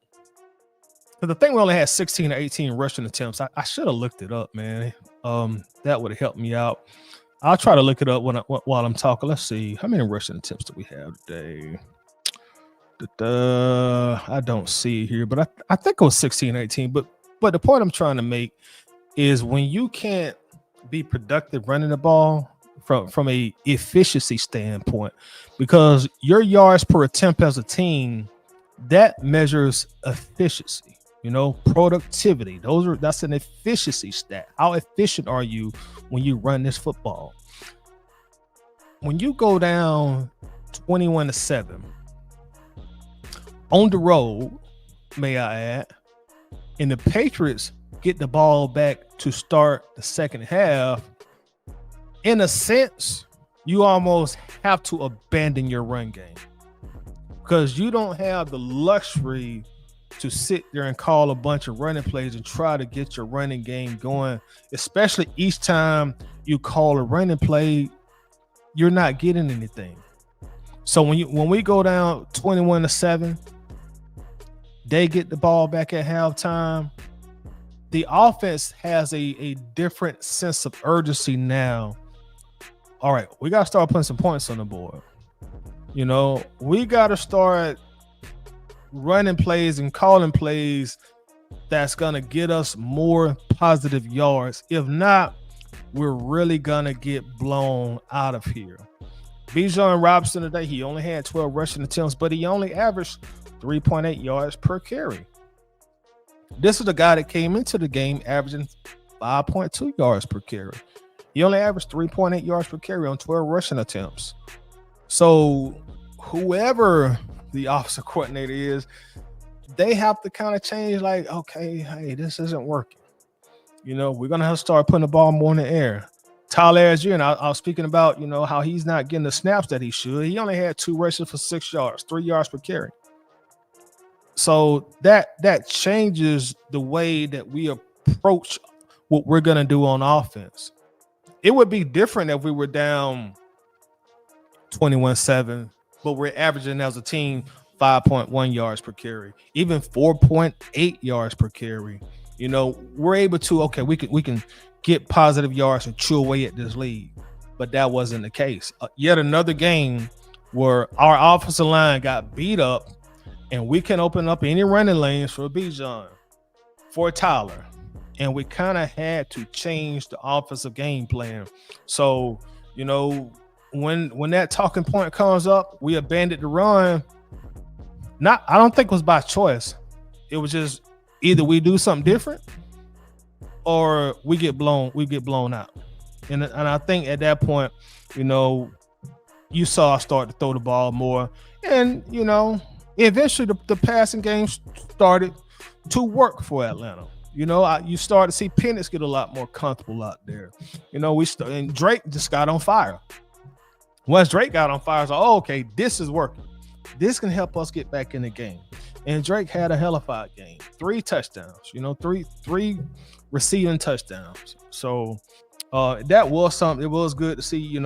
the thing we only had 16 or 18 rushing attempts. I should have looked it up, man. That would have helped me out. I'll try to look it up while I'm talking. Let's see. How many rushing attempts do we have today? I don't see it here, but I think it was 16, 18. But the point I'm trying to make is when you can't be productive running the ball from a efficiency standpoint, because your yards per attempt as a team, that measures efficiency. You know, productivity. That's an efficiency stat. How efficient are you when you run this football? When you go down 21-7 on the road, may I add, and the Patriots get the ball back to start the second half, in a sense, you almost have to abandon your run game because you don't have the luxury to sit there and call a bunch of running plays and try to get your running game going, especially each time you call a running play, you're not getting anything. So when we go down 21-7, They get the ball back at halftime. The offense has a different sense of urgency now. All right, we got to start putting some points on the board. We got to start running plays and calling plays that's going to get us more positive yards. If not, we're really going to get blown out of here. Bijan Robinson today, he only had 12 rushing attempts, but he only averaged 3.8 yards per carry. This is the guy that came into the game averaging 5.2 yards per carry. He only averaged 3.8 yards per carry on 12 rushing attempts. So whoever the offensive coordinator is, they have to kind of change, like, okay, hey, this isn't working. We're going to have to start putting the ball more in the air. Tyler Algier, and I was speaking about, how he's not getting the snaps that he should. He only had 2 rushes for 6 yards, 3 yards per carry. So that changes the way that we approach what we're going to do on offense. It would be different if we were down 21-7, but we're averaging as a team 5.1 yards per carry, even 4.8 yards per carry. We're able to, okay, we can get positive yards and chew away at this lead, but that wasn't the case. Yet another game where our offensive line got beat up, and we can open up any running lanes for Bijan, for Tyler, and we kind of had to change the offensive game plan. So, when that talking point comes up, we abandoned the run. I don't think it was by choice. It was just either we do something different or we get blown out. And I think at that point, you saw us start to throw the ball more. And, eventually the passing game started to work for Atlanta. You start to see Penix get a lot more comfortable out there. And Drake just got on fire. Once Drake got on fire, it's like, oh, okay, this is working. This can help us get back in the game. And Drake had a hellified game. 3 touchdowns, three receiving touchdowns. So that was something. It was good to see,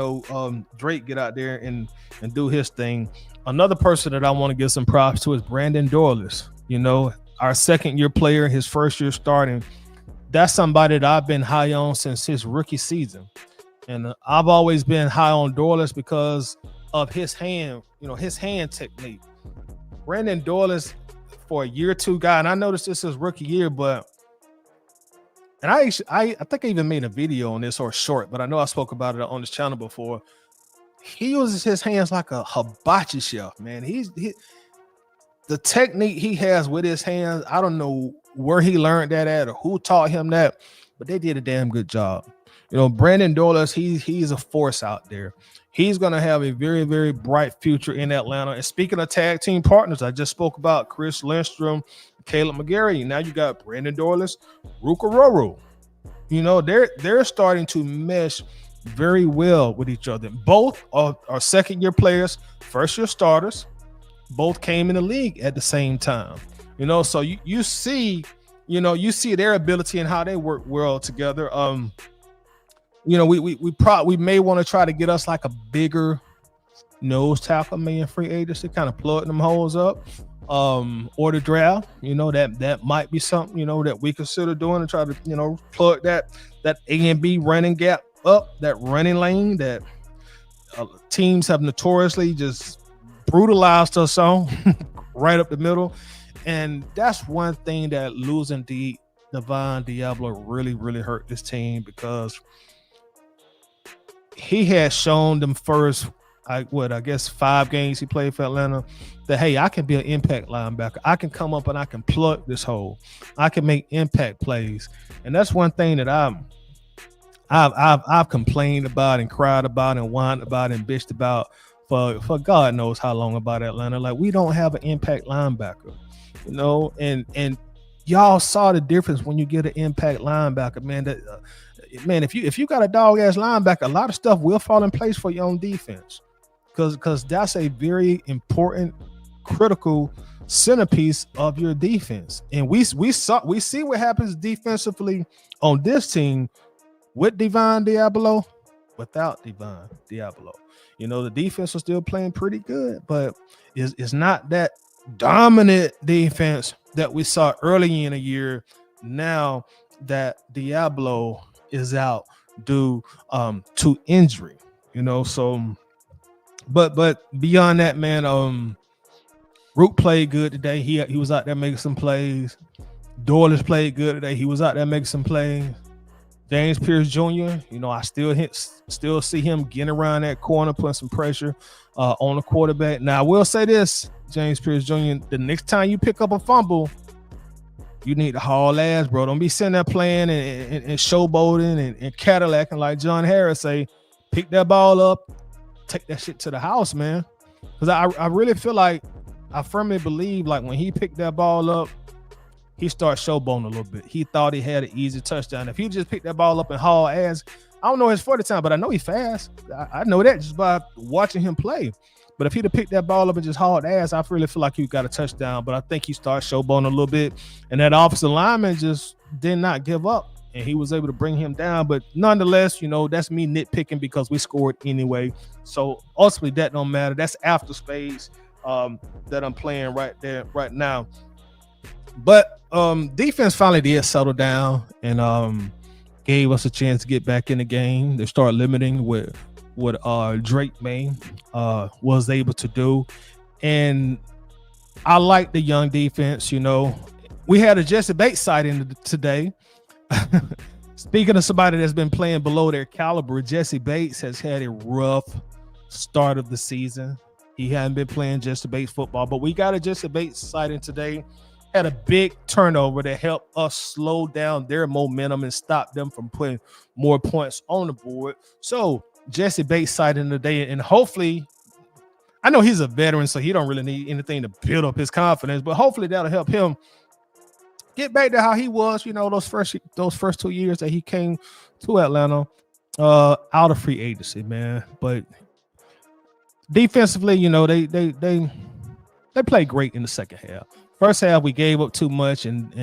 Drake get out there and do his thing. Another person that I want to give some props to is Brandon Dorless. Our second-year player, his first year starting. That's somebody that I've been high on since his rookie season. And I've always been high on Dorless because of his hand, his hand technique. Brandon Dorless, for a year 2 guy, and I noticed this is rookie year, and I think I even made a video on this, or short, but I know I spoke about it on this channel before. He uses his hands like a hibachi chef, man. The technique he has with his hands, I don't know where he learned that at or who taught him that, but they did a damn good job. Brandon Dorless, he's a force out there. He's going to have a very, very bright future in Atlanta. And speaking of tag team partners, I just spoke about Chris Lindstrom, Caleb McGarry. Now you got Brandon Dorless, Ruka Roro. They're starting to mesh very well with each other. Both are second-year players, first-year starters. Both came in the league at the same time. So you see their ability and how they work well together. We may want to try to get us like a bigger nose tackle, in free agency, kind of plug them holes up, or the draft. That might be something that we consider doing to try to plug that A and B running gap up, that running lane that teams have notoriously just brutalized us on right up the middle. And that's one thing that losing Divine Diablo really, really hurt this team, because he has shown them first, I guess 5 games he played for Atlanta, that, hey, I can be an impact linebacker. I can come up and I can plug this hole. I can make impact plays. And that's one thing that I've complained about and cried about and whined about and bitched about for God knows how long about Atlanta. Like, we don't have an impact linebacker, and y'all saw the difference when you get an impact linebacker, man. Man, if you got a dog ass linebacker, a lot of stuff will fall in place for your own defense, because that's a very important, critical centerpiece of your defense. And we see what happens defensively on this team with Divine Diablo, without Divine Diablo. The defense is still playing pretty good, but it's not that dominant defense that we saw early in the year, now that Diablo is out due to injury, so but beyond that, man, Root played good today. He was out there making some plays. Doyless played good today. He was out there making some plays. James Pierce Jr., I still see him getting around that corner, putting some pressure on the quarterback. Now, I will say this, James Pierce Jr., the next time you pick up a fumble, you need to haul ass, bro. Don't be sitting there playing and showboating and Cadillacing like John Harris say. Pick that ball up, take that shit to the house, man. Because I really feel like, I firmly believe, like, when he picked that ball up, he started showboating a little bit. He thought he had an easy touchdown. If he just picked that ball up and haul ass, I don't know his 40 time, but I know he's fast. I know that just by watching him play. But if he'd have picked that ball up and just hauled ass, I really feel like he got a touchdown. But I think he started showboating a little bit. And that offensive lineman just did not give up. And he was able to bring him down. But nonetheless, that's me nitpicking because we scored anyway. So ultimately, that don't matter. That's after space that I'm playing right there, right now. But defense finally did settle down and gave us a chance to get back in the game. They started limiting what Drake May was able to do. And I like the young defense. We had a Jesse Bates sighting today. Speaking of somebody that's been playing below their caliber, Jesse Bates has had a rough start of the season. He hadn't been playing Jesse Bates football, but we got a Jesse Bates sighting today. Had a big turnover that helped us slow down their momentum and stop them from putting more points on the board. So Jesse Bates sighting today, and hopefully, I know he's a veteran, so he don't really need anything to build up his confidence, but hopefully that'll help him get back to how he was, those first 2 years that he came to Atlanta out of free agency, man. But defensively, they played great in the second half. First half, we gave up too much, and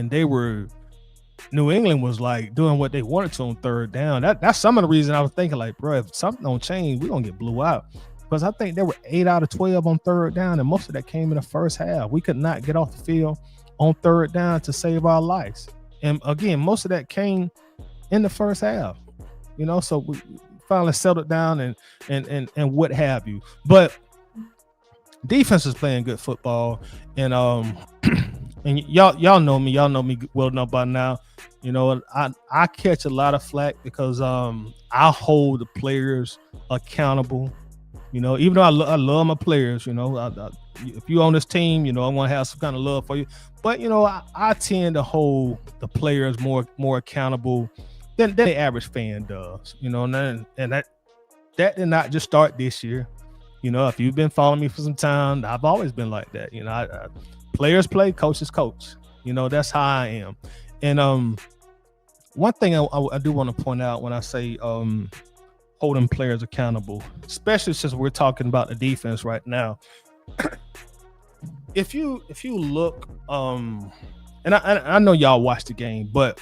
New England was like doing what they wanted to on third down. That's some of the reason I was thinking, like, bro, if something don't change, we're gonna get blew out. Because I think they were 8 out of 12 on third down, and most of that came in the first half. We could not get off the field on third down to save our lives. And again, most of that came in the first half. So we finally settled down and what have you. But defense is playing good football, and and y'all know me well enough by now. I catch a lot of flack because I hold the players accountable. Even though I love my players, if you on this team, I want to have some kind of love for you. But I tend to hold the players more accountable than the average fan does. And that did not just start this year. If you've been following me for some time, I've always been like that. Players play, coaches coach. That's how I am. And one thing I do want to point out when I say holding players accountable, especially since we're talking about the defense right now. If you look, and I know y'all watched the game, but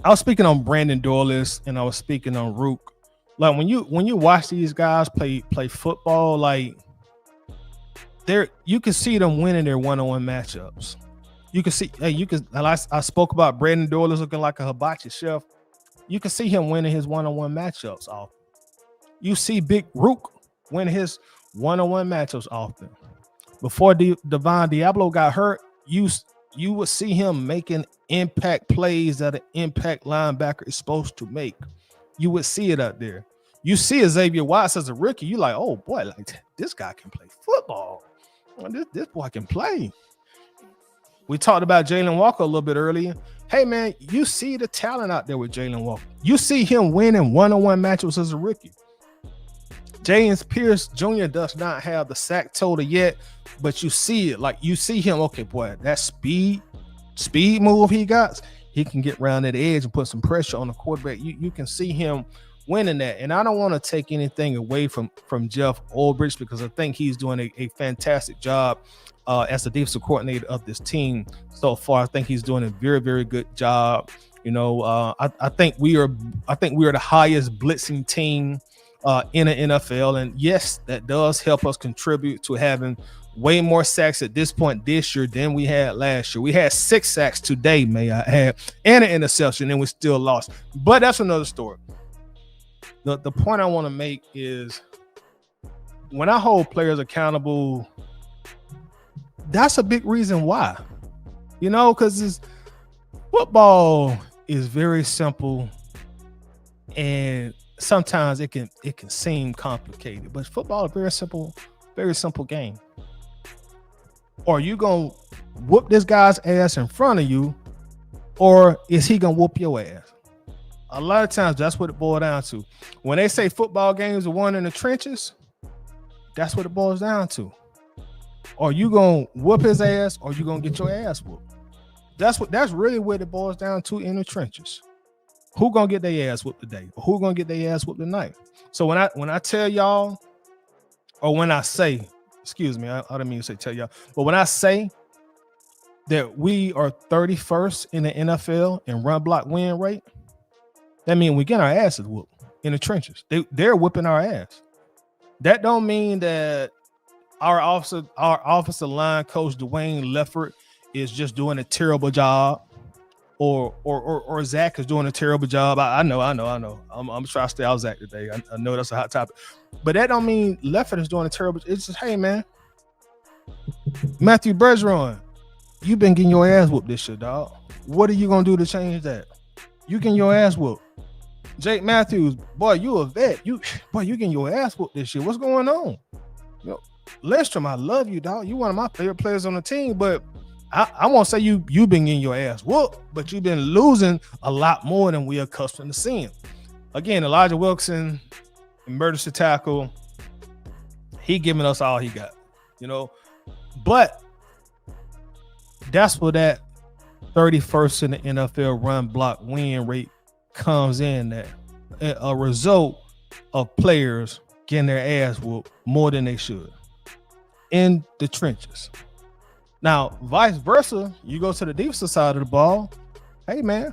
I was speaking on Brandon Doyless and I was speaking on Rook. Like when you watch these guys play football, like you can see them winning their one-on-one matchups. You can see, I spoke about Brandon Doyless looking like a hibachi chef. You can see him winning his one-on-one matchups often. You see Big Rook win his one-on-one matchups often. Before Devon Diablo got hurt, you would see him making impact plays that an impact linebacker is supposed to make. You would see it out there. You see Xavier Watts as a rookie, you're like, oh boy, like this guy can play football. This boy can play. We talked about Jalen Walker a little bit earlier. Hey man, you see the talent out there with Jalen Walker. You see him winning one-on-one matchups as a rookie. James Pierce Jr. does not have the sack total yet, but you see it. Like you see him, okay, boy, that speed move he got, he can get around that edge and put some pressure on the quarterback. You can see him winning that. And I don't want to take anything away from Jeff Ulbrich because I think he's doing a fantastic job as the defensive coordinator of this team so far. I think he's doing a very, very good job. I think we are the highest blitzing team in the NFL, and yes, that does help us contribute to having way more sacks at this point this year than we had last year. We had 6 sacks today, may I add, and an interception, and we still lost. But that's another story. The point I want to make is when I hold players accountable, that's a big reason why. You know, because football is very simple, and sometimes it can seem complicated, but football is very simple game. Are you gonna whoop this guy's ass in front of you, or is he gonna whoop your ass? A lot of times that's what it boils down to. When they say football games are won in the trenches, that's what it boils down to. Are you gonna whoop his ass, or you gonna get your ass whooped? That's really what it boils down to in the trenches. Who gonna get their ass whooped today? Or who gonna get their ass whooped tonight? So when I tell y'all, or when I say, excuse me, I didn't mean to say tell y'all, but when I say that we are 31st in the NFL in run block win rate, that means we get our asses whooped in the trenches. They're whipping our ass. That don't mean that our offensive line coach Dwayne Leffert is just doing a terrible job, or Zach is doing a terrible job. I know. I'm trying to stay out Zach today. I know that's a hot topic, but that don't mean Leffert is doing a terrible. It's just, hey man, Matthew Bergeron, you've been getting your ass whooped this year, dog. What are you gonna do to change that? You getting your ass whooped. Jake Matthews, boy, you a vet. You getting your ass whooped this year. What's going on? You know, Lindstrom, I love you, dog. You one of my favorite players on the team, but I won't say you've been getting your ass whooped, but you've been losing a lot more than we're accustomed to seeing. Again, Elijah Wilson, emergency tackle, he giving us all he got, you know. But that's where that 31st in the NFL run block win rate comes in, that a result of players getting their ass whooped more than they should in the trenches. Now, vice versa, you go to the defensive side of the ball. Hey, man,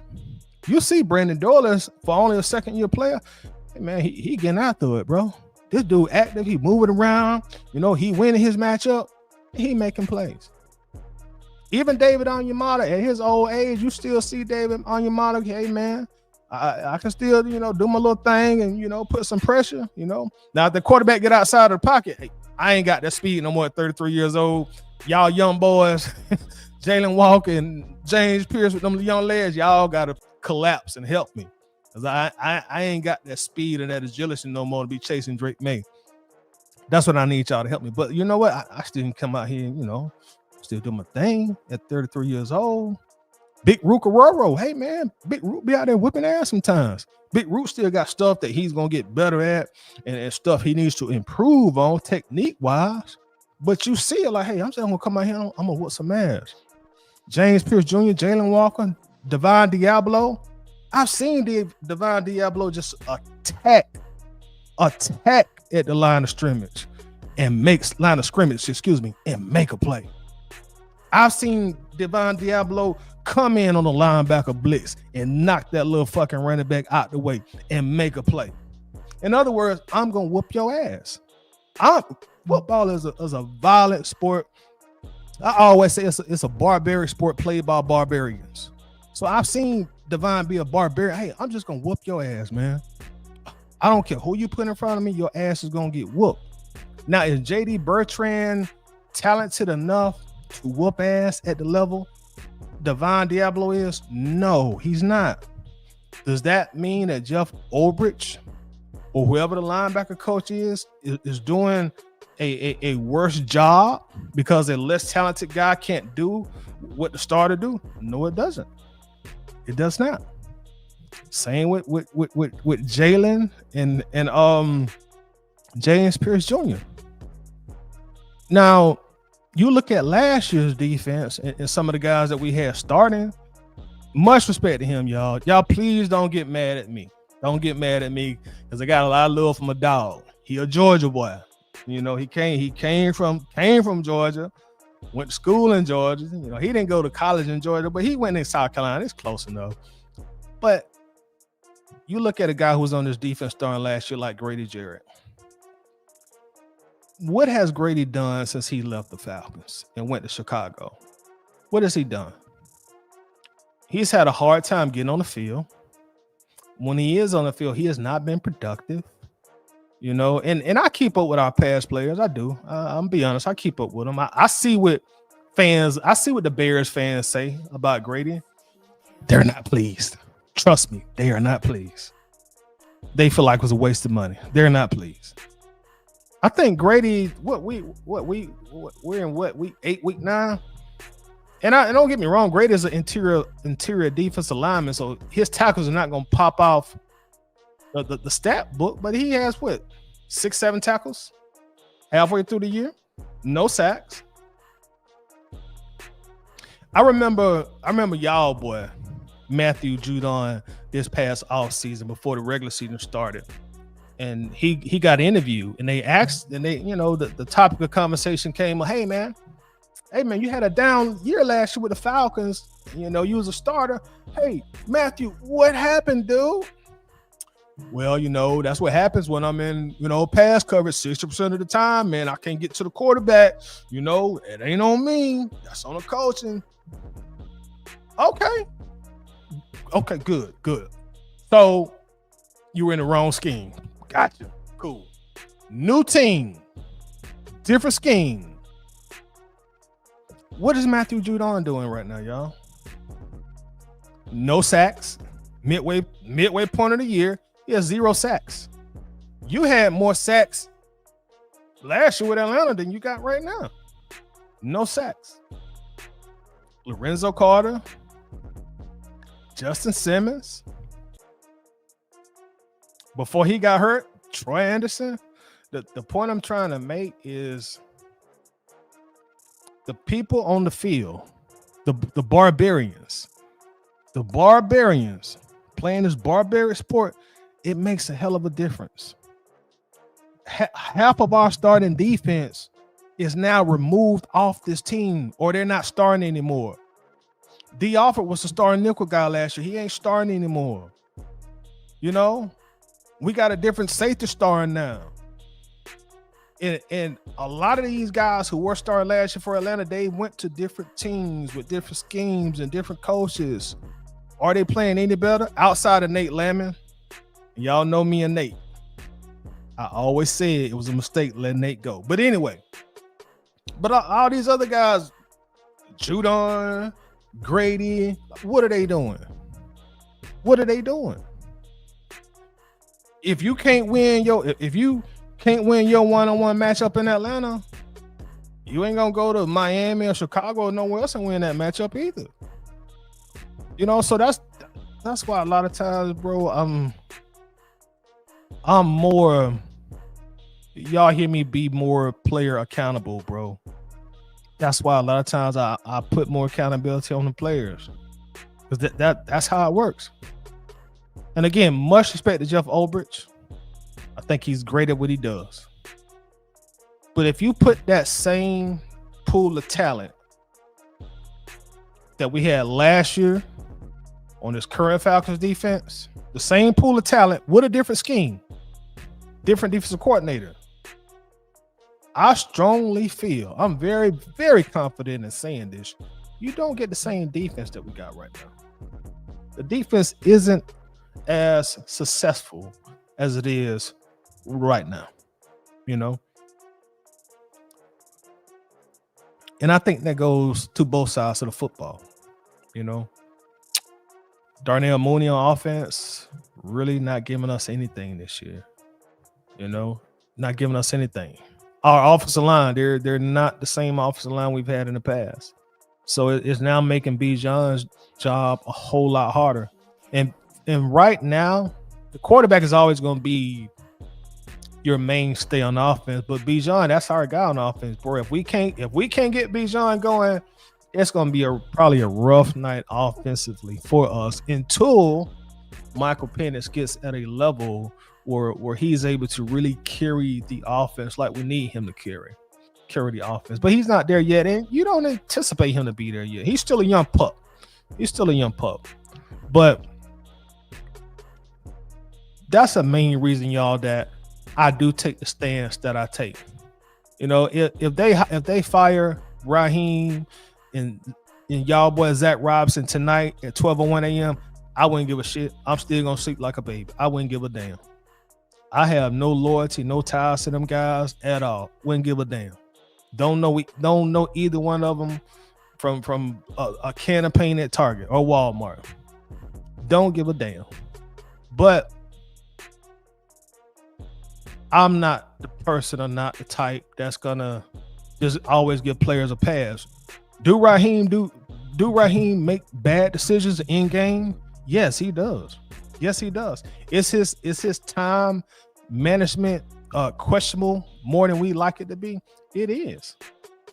you see Brandon Doyle for only a second-year player. Hey, man, he getting after it, bro. This dude active. He moving around. You know, he winning his matchup. He making plays. Even David Onyemata, at his old age, you still see David Onyemata. Hey, man, I can still, you know, do my little thing and, you know, put some pressure, you know. Now, if the quarterback get outside of the pocket, hey, I ain't got that speed no more at 33 years old. Y'all young boys, Jalen Walker and James Pierce with them young legs, y'all got to collapse and help me. Because I ain't got that speed and that agility no more to be chasing Drake May. That's what I need y'all to help me. But you know what? I still can come out here and, you know, still do my thing at 33 years old. Big Rook Aroro. Hey, man, Big Rook be out there whipping ass sometimes. Big Rook still got stuff that he's going to get better at and stuff he needs to improve on technique-wise. But you see it like, hey, I'm just going to come out here, I'm going to whoop some ass. James Pierce Jr., Jalen Walker, Devon Diablo. I've seen Devon Diablo just attack at the line of scrimmage and make a play. I've seen Devon Diablo come in on the linebacker blitz and knock that little fucking running back out the way and make a play. In other words, I'm going to whoop your ass. Football is a violent sport. I always say it's a barbaric sport played by barbarians. So I've seen Devon be a barbarian. Hey, I'm just going to whoop your ass, man. I don't care who you put in front of me, your ass is going to get whooped. Now, is JD Bertrand talented enough to whoop ass at the level Devon Diablo is? No, he's not. Does that mean that Jeff Ulbrich or whoever the linebacker coach is doing a worse job because a less talented guy can't do what the starter do? No, it doesn't. It does not. Same with Jalen and James Pierce Jr. Now, you look at last year's defense and some of the guys that we had starting. Much respect to him, y'all. Y'all please don't get mad at me. Don't get mad at me because I got a lot of love from a dog. He a Georgia boy. You know, he came from Georgia, went to school in Georgia. You know, he didn't go to college in Georgia, but he went in South Carolina. It's close enough. But you look at a guy who was on this defense starting last year like Grady Jarrett. What has Grady done since he left the Falcons and went to Chicago? What has he done? He's had a hard time getting on the field. When he is on the field, he has not been productive. You know, and I keep up with our past players. I do. I'm be honest. I keep up with them. I see what the Bears fans say about Grady. They're not pleased. Trust me, they are not pleased. They feel like it was a waste of money. They're not pleased. I think Grady, we're in week 8, week 9. And don't get me wrong, Grady is an interior defensive lineman, so his tackles are not going to pop off the stat book, but he has 6-7 tackles halfway through the year, no sacks. I remember y'all boy Matthew Judon this past off season before the regular season started, and he got interviewed, and they asked, and the topic of conversation came, hey man, you had a down year last year with the Falcons. You was a starter. Hey Matthew, what happened, dude? Well, that's what happens when I'm in, pass coverage 60% of the time, man. I can't get to the quarterback. It ain't on me. That's on the coaching. Okay, good. So you were in the wrong scheme. Gotcha. Cool. New team. Different scheme. What is Matthew Judon doing right now, y'all? No sacks. Midway point of the year. He has 0 sacks. You had more sacks last year with Atlanta than you got right now. No sacks. Lorenzo Carter, Justin Simmons. Before he got hurt, Troy Anderson. The point I'm trying to make is the people on the field, the barbarians playing this barbaric sport, it makes a hell of a difference. Half of our starting defense is now removed off this team, or they're not starting anymore. D. Alford was the starting nickel guy last year. He ain't starting anymore. We got a different safety starting now. And a lot of these guys who were starting last year for Atlanta, they went to different teams with different schemes and different coaches. Are they playing any better outside of Nate Landman? Y'all know me and Nate. I always said it was a mistake letting Nate go. But anyway, all these other guys, Judon, Grady, what are they doing? If you can't win your one-on-one matchup in Atlanta, you ain't gonna go to Miami or Chicago or nowhere else and win that matchup either. So that's why a lot of times, bro, I'm more, y'all hear me be more player accountable, bro. That's why a lot of times I put more accountability on the players, because that's how it works. And again, much respect to Jeff Ulbrich. I think he's great at what he does. But if you put that same pool of talent that we had last year on this current Falcons defense, the same pool of talent with a different scheme, different defensive coordinator, I strongly feel, I'm very, very confident in saying this, you don't get the same defense that we got right now. The defense isn't as successful as it is right now, And I think that goes to both sides of the football, Darnell Mooney on offense, really not giving us anything this year, not giving us anything. Our offensive line, they're not the same offensive line we've had in the past. So it's now making Bijan's job a whole lot harder. And right now, the quarterback is always going to be your mainstay on offense. But Bijan, that's our guy on offense, bro. If we can't get Bijan going, it's going to be probably a rough night offensively for us until Michael Penix gets at a level where he's able to really carry the offense like we need him to carry the offense. But he's not there yet, and you don't anticipate him to be there yet. He's still a young pup. But that's the main reason, y'all, that I do take the stance that I take. You know, if they fire Raheem and y'all boy Zach Robinson tonight at 12:01 a.m., I wouldn't give a shit. I'm still gonna sleep like a baby. I wouldn't give a damn. I have no loyalty, no ties to them guys at all. Wouldn't give a damn. Don't know either one of them from a can of paint at Target or Walmart. Don't give a damn. But I'm not the person or not the type that's gonna just always give players a pass. Do Raheem make bad decisions in game? Yes, he does. Yes, he does. Is his time management questionable more than we like it to be? It is.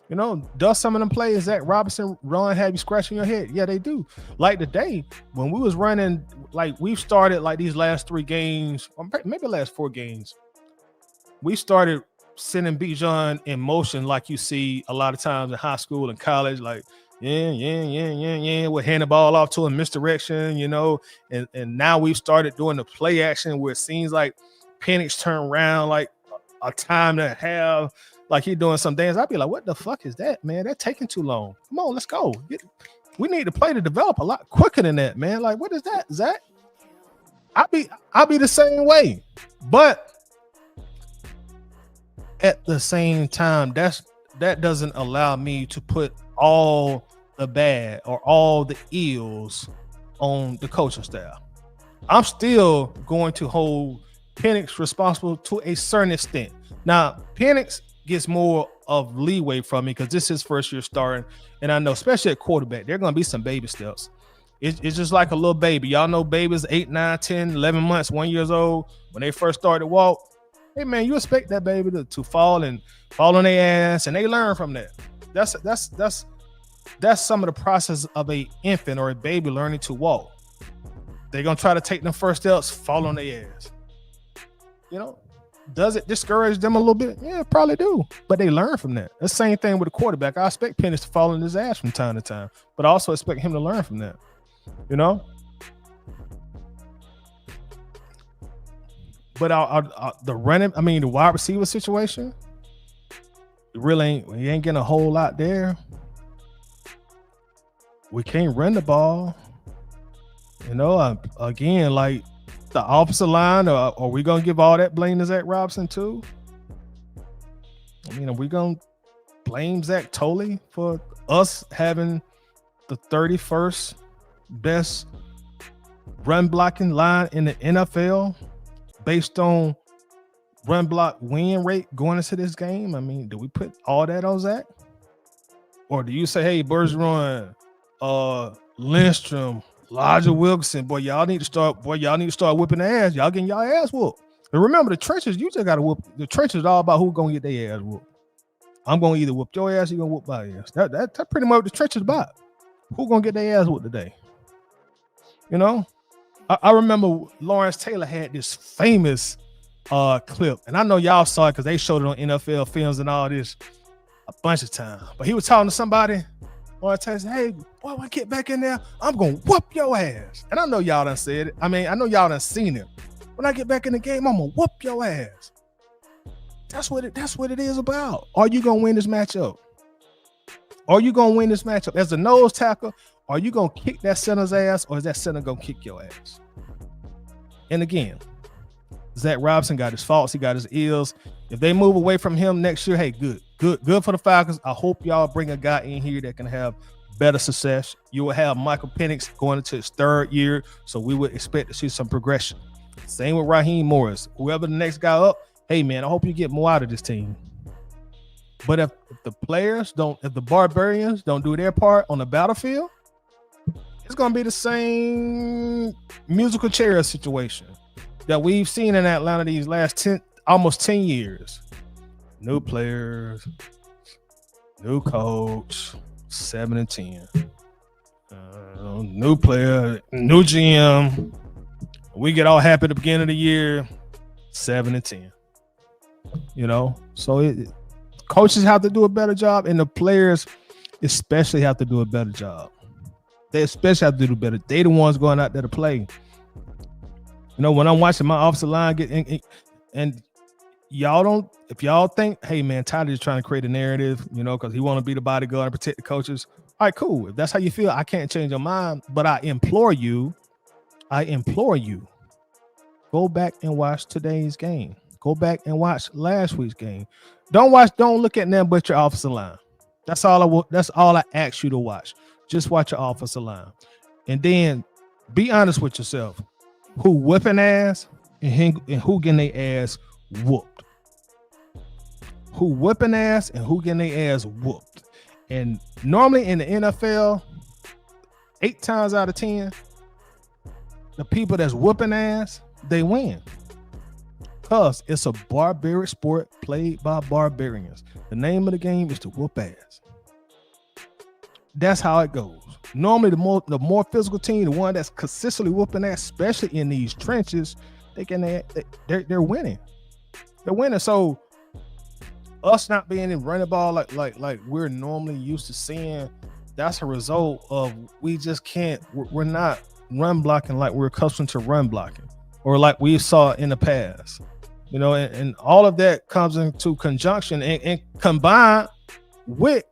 You know, does some of them plays that Robinson run have you scratching your head? Yeah, they do. Like today, when we was running, like we've started like these last 3 games, or maybe last 4 games, we started sending Bijan in motion like you see a lot of times in high school and college, like we'll hand the ball off to a misdirection, you know, and now we've started doing the play action where it seems like Penix turn around like a time to have, like he doing some things. I'd be like, what the fuck is that, man? That's taking too long. Come on, let's go. We need to play to develop a lot quicker than that, man. Like, what is that, Zach? I'll be the same way. But at the same time, that doesn't allow me to put all the bad or all the ills on the coaching staff. I'm still going to hold Penix responsible to a certain extent. Now, Penix gets more of leeway from me because this is his first year starting, and I know, especially at quarterback, there are going to be some baby steps. It's just like a little baby. Y'all know babies 8, 9, 10, 11 months, 1 year old, when they first start to walk. Hey, man, you expect that baby to fall on their ass, and they learn from that. That's some of the process of a infant or a baby learning to walk. They're going to try to take them first steps, fall on their ass. You know, does it discourage them a little bit? Yeah, probably do. But they learn from that. The same thing with a quarterback. I expect Penix to fall on his ass from time to time, but I also expect him to learn from that. You know? But the wide receiver situation, we ain't getting a whole lot there. We can't run the ball. You know, again, like the offensive line, or are we going to give all that blame to Zach Robinson too? I mean, are we going to blame Zach totally for us having the 31st best run blocking line in the NFL based on run block win rate going into this game? I mean, do we put all that on Zach? Or do you say, hey, Bergeron, Lindstrom, Elijah Wilkinson, y'all need to start whipping the ass. Y'all getting y'all ass whooped. And remember, the trenches, you just got to whoop. The trenches is all about who's going to get their ass whooped. I'm going to either whoop your ass or you're going to whoop my ass. That's pretty much what the trenches about. Who's going to get their ass whooped today? You know? I remember Lawrence Taylor had this famous clip, and I know y'all saw it because they showed it on NFL films and all this a bunch of times. But he was talking to somebody, Lawrence Taylor said, hey, boy, when I get back in there, I'm going to whoop your ass. And I know y'all done said it. I mean, I know y'all done seen it. When I get back in the game, I'm going to whoop your ass. That's what it is about. Are you going to win this matchup? Are you going to win this matchup? As a nose tackle, are you going to kick that center's ass, or is that center going to kick your ass? And again, Zach Robinson got his faults. He got his ills. If they move away from him next year, hey, good for the Falcons. I hope y'all bring a guy in here that can have better success. You will have Michael Penix going into his 3rd year, so we would expect to see some progression. Same with Raheem Morris. Whoever the next guy up, hey, man, I hope you get more out of this team. But if the Barbarians don't do their part on the battlefield, it's going to be the same musical chair situation that we've seen in Atlanta these last almost 10 years. New players, new coach, 7-10. New player, new GM. We get all happy at the beginning of the year, 7-10. You know, so coaches have to do a better job, and the players especially have to do a better job. They especially have to do better. They the ones going out there to play. You know, when I'm watching my offensive line get in, and if y'all think, hey man, Tyler is trying to create a narrative, because he want to be the bodyguard and protect the coaches. All right, cool. If that's how you feel, I can't change your mind. But I implore you, go back and watch today's game. Go back and watch last week's game. Don't look at them but your offensive line. That's all I ask you to watch. Just watch your offensive line. And then be honest with yourself. Who whipping ass and who getting their ass whooped? Who whipping ass and who getting their ass whooped? And normally in the NFL, 8 times out of 10, the people that's whooping ass, they win. Because it's a barbaric sport played by barbarians. The name of the game is to whoop ass. That's how it goes. Normally, the more physical team, the one that's consistently whooping ass, especially in these trenches, they're winning. They're winning. So us not being in running ball like we're normally used to seeing, that's a result of we just can't. We're not run blocking like we're accustomed to run blocking, or like we saw in the past. And all of that comes into conjunction and combined with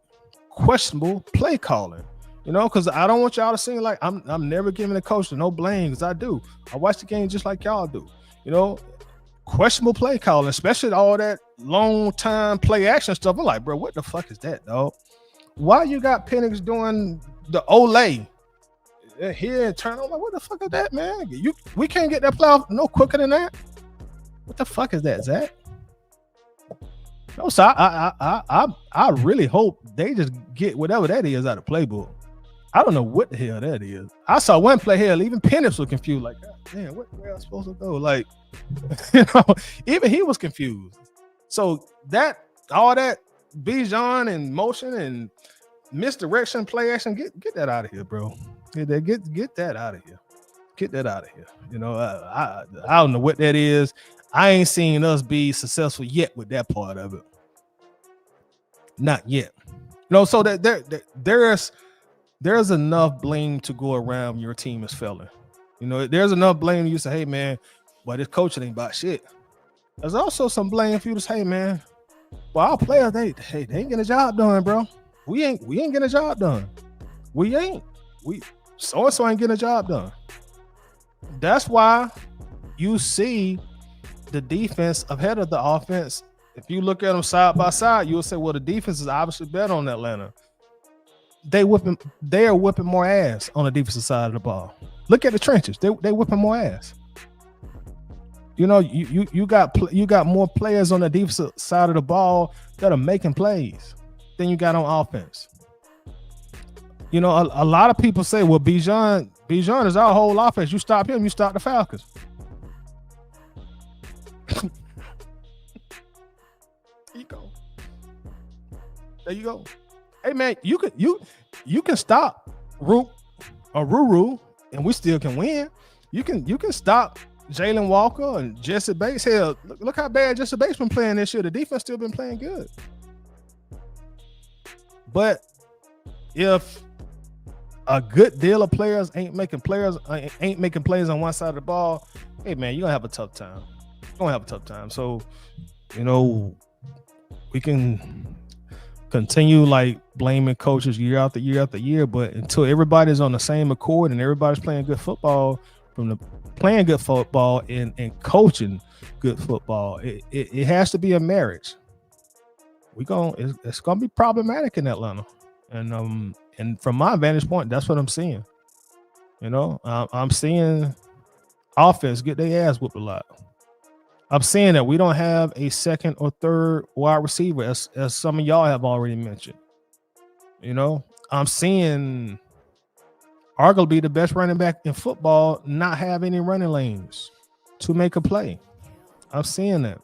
questionable play calling. Because I don't want y'all to seem like I'm never giving the coach no blame, because I do. I watch the game just like y'all do. Questionable play calling, especially all that long time play action stuff. I'm like, bro, what the fuck is that, dog? Why you got Penix doing the Olay here and turn on? Like, what the fuck is that, man? We can't get that play off no quicker than that. What the fuck is that, Zach? No, so I really hope they just get whatever that is out of playbook. I don't know what the hell that is. I saw one play here, even Penix was confused. Like, God damn, where am I supposed to go? Like, even he was confused. So all that Bijan and motion and misdirection, play action, get that out of here, bro. Get that out of here. Get that out of here. I don't know what that is. I ain't seen us be successful yet with that part of it. Not yet. So that there's enough blame to go around your team is failing. There's enough blame you say, hey man, well, this coaching ain't about shit. There's also some blame for you to say, hey man, well, our players, they ain't getting a job done, bro. We ain't getting a job done. We so-and-so ain't getting a job done. That's why you see the defense ahead of the offense. If you look at them side by side, you'll say, well, the defense is obviously better on Atlanta. They are whipping more ass on the defensive side of the ball. Look at the trenches. They whipping more ass. You got more players on the defensive side of the ball that are making plays than you got on offense. A lot of people say, well, Bijan is our whole offense. You stop him, you stop the Falcons. There you go. Hey man, you can stop Root or Ruru, and we still can win. You can stop Jalen Walker and Jesse Bates. Hell, look how bad Jesse Bates been playing this year. The defense still been playing good. But if a good deal of players ain't making plays on one side of the ball, hey man, you're gonna have a tough time. So, we can continue like blaming coaches year after year after year, but until everybody's on the same accord and everybody's playing good football, and coaching good football, it has to be a marriage. It's gonna be problematic in Atlanta, and from my vantage point, that's what I'm seeing. I'm seeing offense get their ass whooped a lot. I'm saying that we don't have a second or third wide receiver, as some of y'all have already mentioned. I'm seeing arguably the best running back in football not have any running lanes to make a play. I'm seeing that.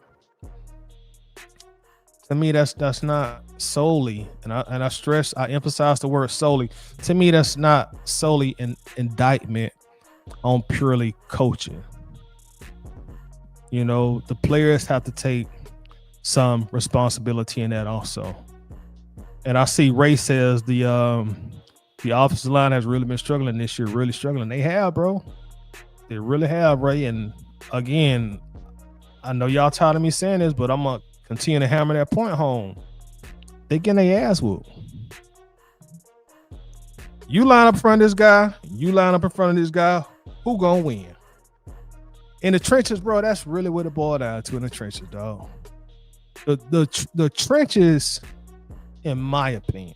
To me, that's not solely, and I emphasize the word solely. To me, that's not solely an indictment on purely coaching. The players have to take some responsibility in that also. And I see Ray says the offensive line has really been struggling this year, really struggling. They have, bro. They really have, Ray. And again, I know y'all tired of me saying this, but I'm gonna continue to hammer that point home. They getting their ass whooped. You line up in front of this guy, who gonna win? In the trenches, bro, that's really what it boiled down to in the trenches, dog. The trenches, in my opinion,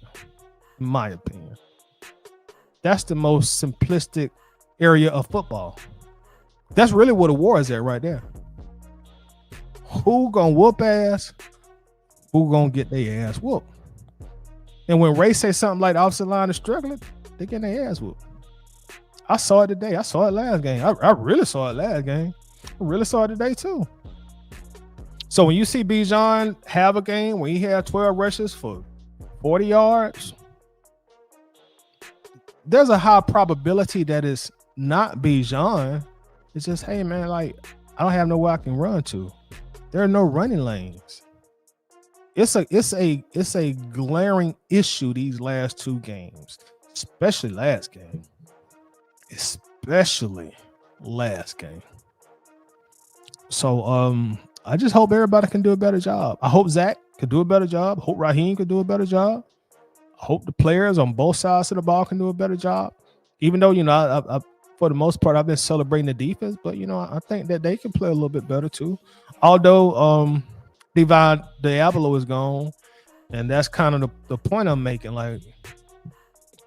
that's the most simplistic area of football. That's really what a war is at right there. Who gonna whoop ass? Who gonna get their ass whooped? And when Ray say something like the offensive line is struggling, they getting their ass whooped. I saw it today. I saw it last game. I really saw it last game. I really saw it today too. So when you see Bijan have a game when he had 12 rushes for 40 yards, there's a high probability that it's not Bijan. It's just, hey man, like I don't have nowhere I can run to. There are no running lanes. It's a glaring issue these last two games, especially last game. So I just hope everybody can do a better job. I hope Zach could do a better job. I hope Raheem could do a better job. I hope the players on both sides of the ball can do a better job. Even though, I for the most part, I've been celebrating the defense, but I think that they can play a little bit better too. Although Divine Diablo is gone, and that's kind of the point I'm making. Like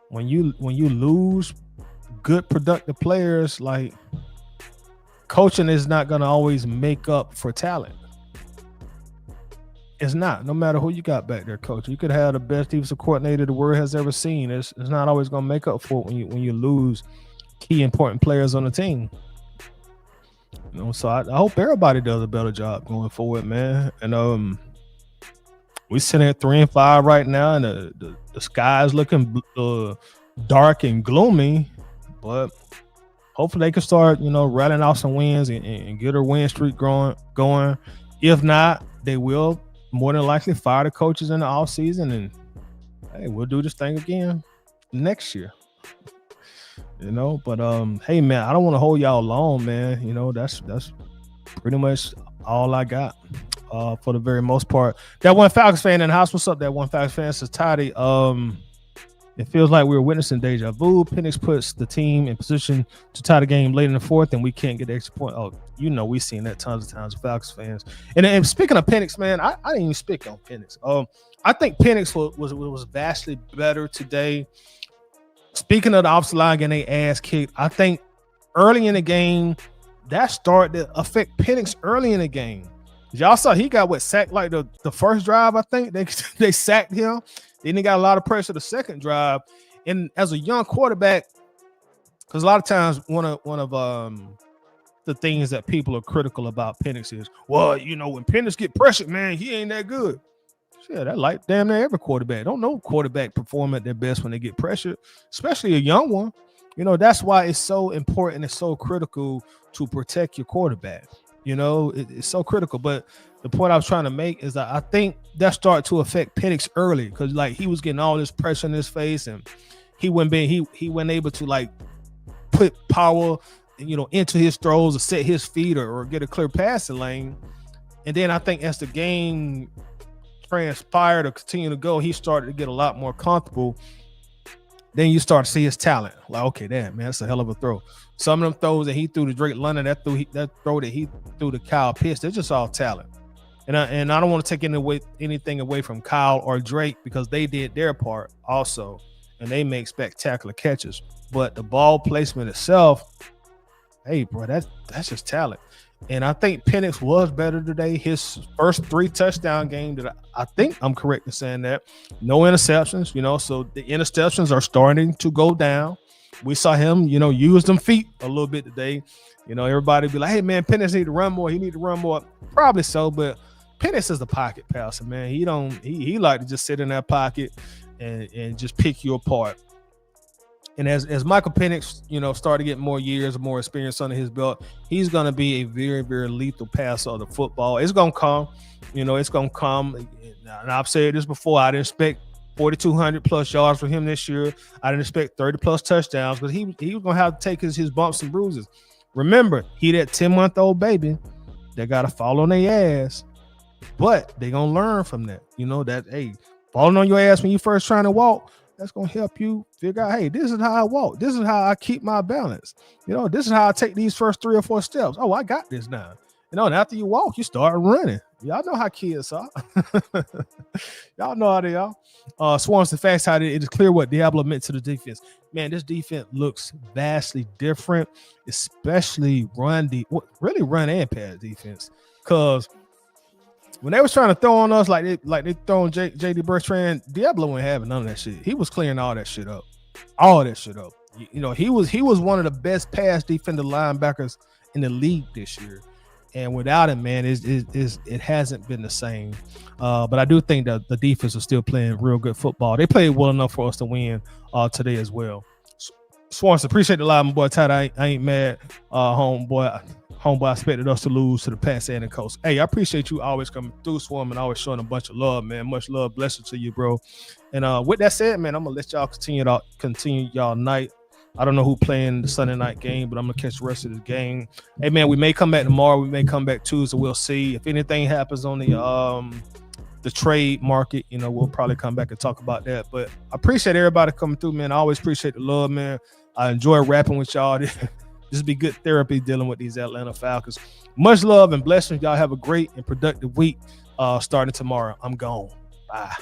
when you lose good productive players, like coaching is not going to always make up for talent. It's not. No matter who you got back there, coach. You could have the best defensive coordinator the world has ever seen. It's not always going to make up for it when you lose key important players on the team. So I hope everybody does a better job going forward, man. And we're sitting at 3-5 right now, and the sky is looking dark and gloomy. But hopefully they can start, rattling off some wins and get a win streak going. If not, they will more than likely fire the coaches in the offseason, and hey, we'll do this thing again next year. But hey man, I don't want to hold y'all long, man. That's pretty much all I got for the very most part. That one Falcons fan in the house, what's up? That one Falcons fan says, Toddy, it feels like we're witnessing deja vu. Penix puts the team in position to tie the game late in the fourth, and we can't get the extra point. Oh, we've seen that tons of times with Falcons fans. And speaking of Penix, man, I didn't even speak on Penix. I think Penix was vastly better today. Speaking of the offensive line getting their ass kicked, I think early in the game, that started to affect Penix early in the game. Y'all saw he got sacked like the first drive, I think. They sacked him. Then he got a lot of pressure the second drive. And as a young quarterback, because a lot of times one of the things that people are critical about Penix is, well, when Penix get pressured, man, he ain't that good. Yeah, that like damn near every quarterback. Don't know quarterback perform at their best when they get pressured, especially a young one. That's why it's so important. It's so critical to protect your quarterback. It's so critical. But the point I was trying to make is that I think that started to affect Penix early because like he was getting all this pressure in his face and he wasn't able to put power, into his throws or set his feet or get a clear passing lane. And then I think as the game transpired or continue to go, he started to get a lot more comfortable. Then you start to see his talent. Like, okay, damn, man, that's a hell of a throw. Some of them throws that he threw to Drake London, that throw that he threw to Kyle Pitts, they're just all talent. And I don't want to take anything away from Kyle or Drake because they did their part also, and they make spectacular catches. But the ball placement itself, hey, bro, that's just talent. And I think Penix was better today. His first 3 touchdown game that I think I'm correct in saying that. No interceptions, so the interceptions are starting to go down. We saw him, use them feet a little bit today. Everybody be like, hey, man, Penix need to run more. He need to run more. Probably so, but Penix is the pocket passer, man. He like to just sit in that pocket and just pick you apart. And as Michael Penix, start to get more years, more experience under his belt, he's going to be a very, very lethal passer of the football. It's going to come. It's going to come. And I've said this before. I didn't expect 4,200 plus yards from him this year. I didn't expect 30 plus touchdowns, but he was going to have to take his bumps and bruises. Remember, he that 10-month-old baby They got to fall on their ass, but they going to learn from that. You know, that, hey, falling on your ass when you first trying to walk, that's going to help you figure out, hey, this is how I walk. This is how I keep my balance. You know, this is how I take these first 3 or 4 steps. Oh, I got this now. You know, and after you walk, you start running. Y'all know how kids are. Y'all know how they are. Swarms, the facts, how it is clear what Diablo meant to the defense. Man, this defense looks vastly different, especially really run and pass defense. Because when they was trying to throw on us like they throwing JD Bertrand, Diablo wasn't having none of that shit. He was clearing all that shit up. You know, he was one of the best pass defensive linebackers in the league this year. And without him, man, it hasn't been the same. But I do think that the defense is still playing real good football. They played well enough for us to win today as well. Swanson, appreciate the live, my boy Todd. I ain't mad, homeboy. I expected us to lose to the Pats and the Colts. Hey, I appreciate you always coming through, Swarm, and always showing a bunch of love, man. Much love, blessing to you, bro. And with that said, man, I'm gonna let y'all continue y'all night. I don't know who playing the Sunday night game, but I'm gonna catch the rest of the game. Hey, man, we may come back tomorrow. We may come back Tuesday. We'll see if anything happens on the trade market. You know, we'll probably come back and talk about that. But I appreciate everybody coming through, man. I always appreciate the love, man. I enjoy rapping with y'all. This be good therapy dealing with these Atlanta Falcons. Much love and blessings. Y'all have a great and productive week starting tomorrow. I'm gone. Bye.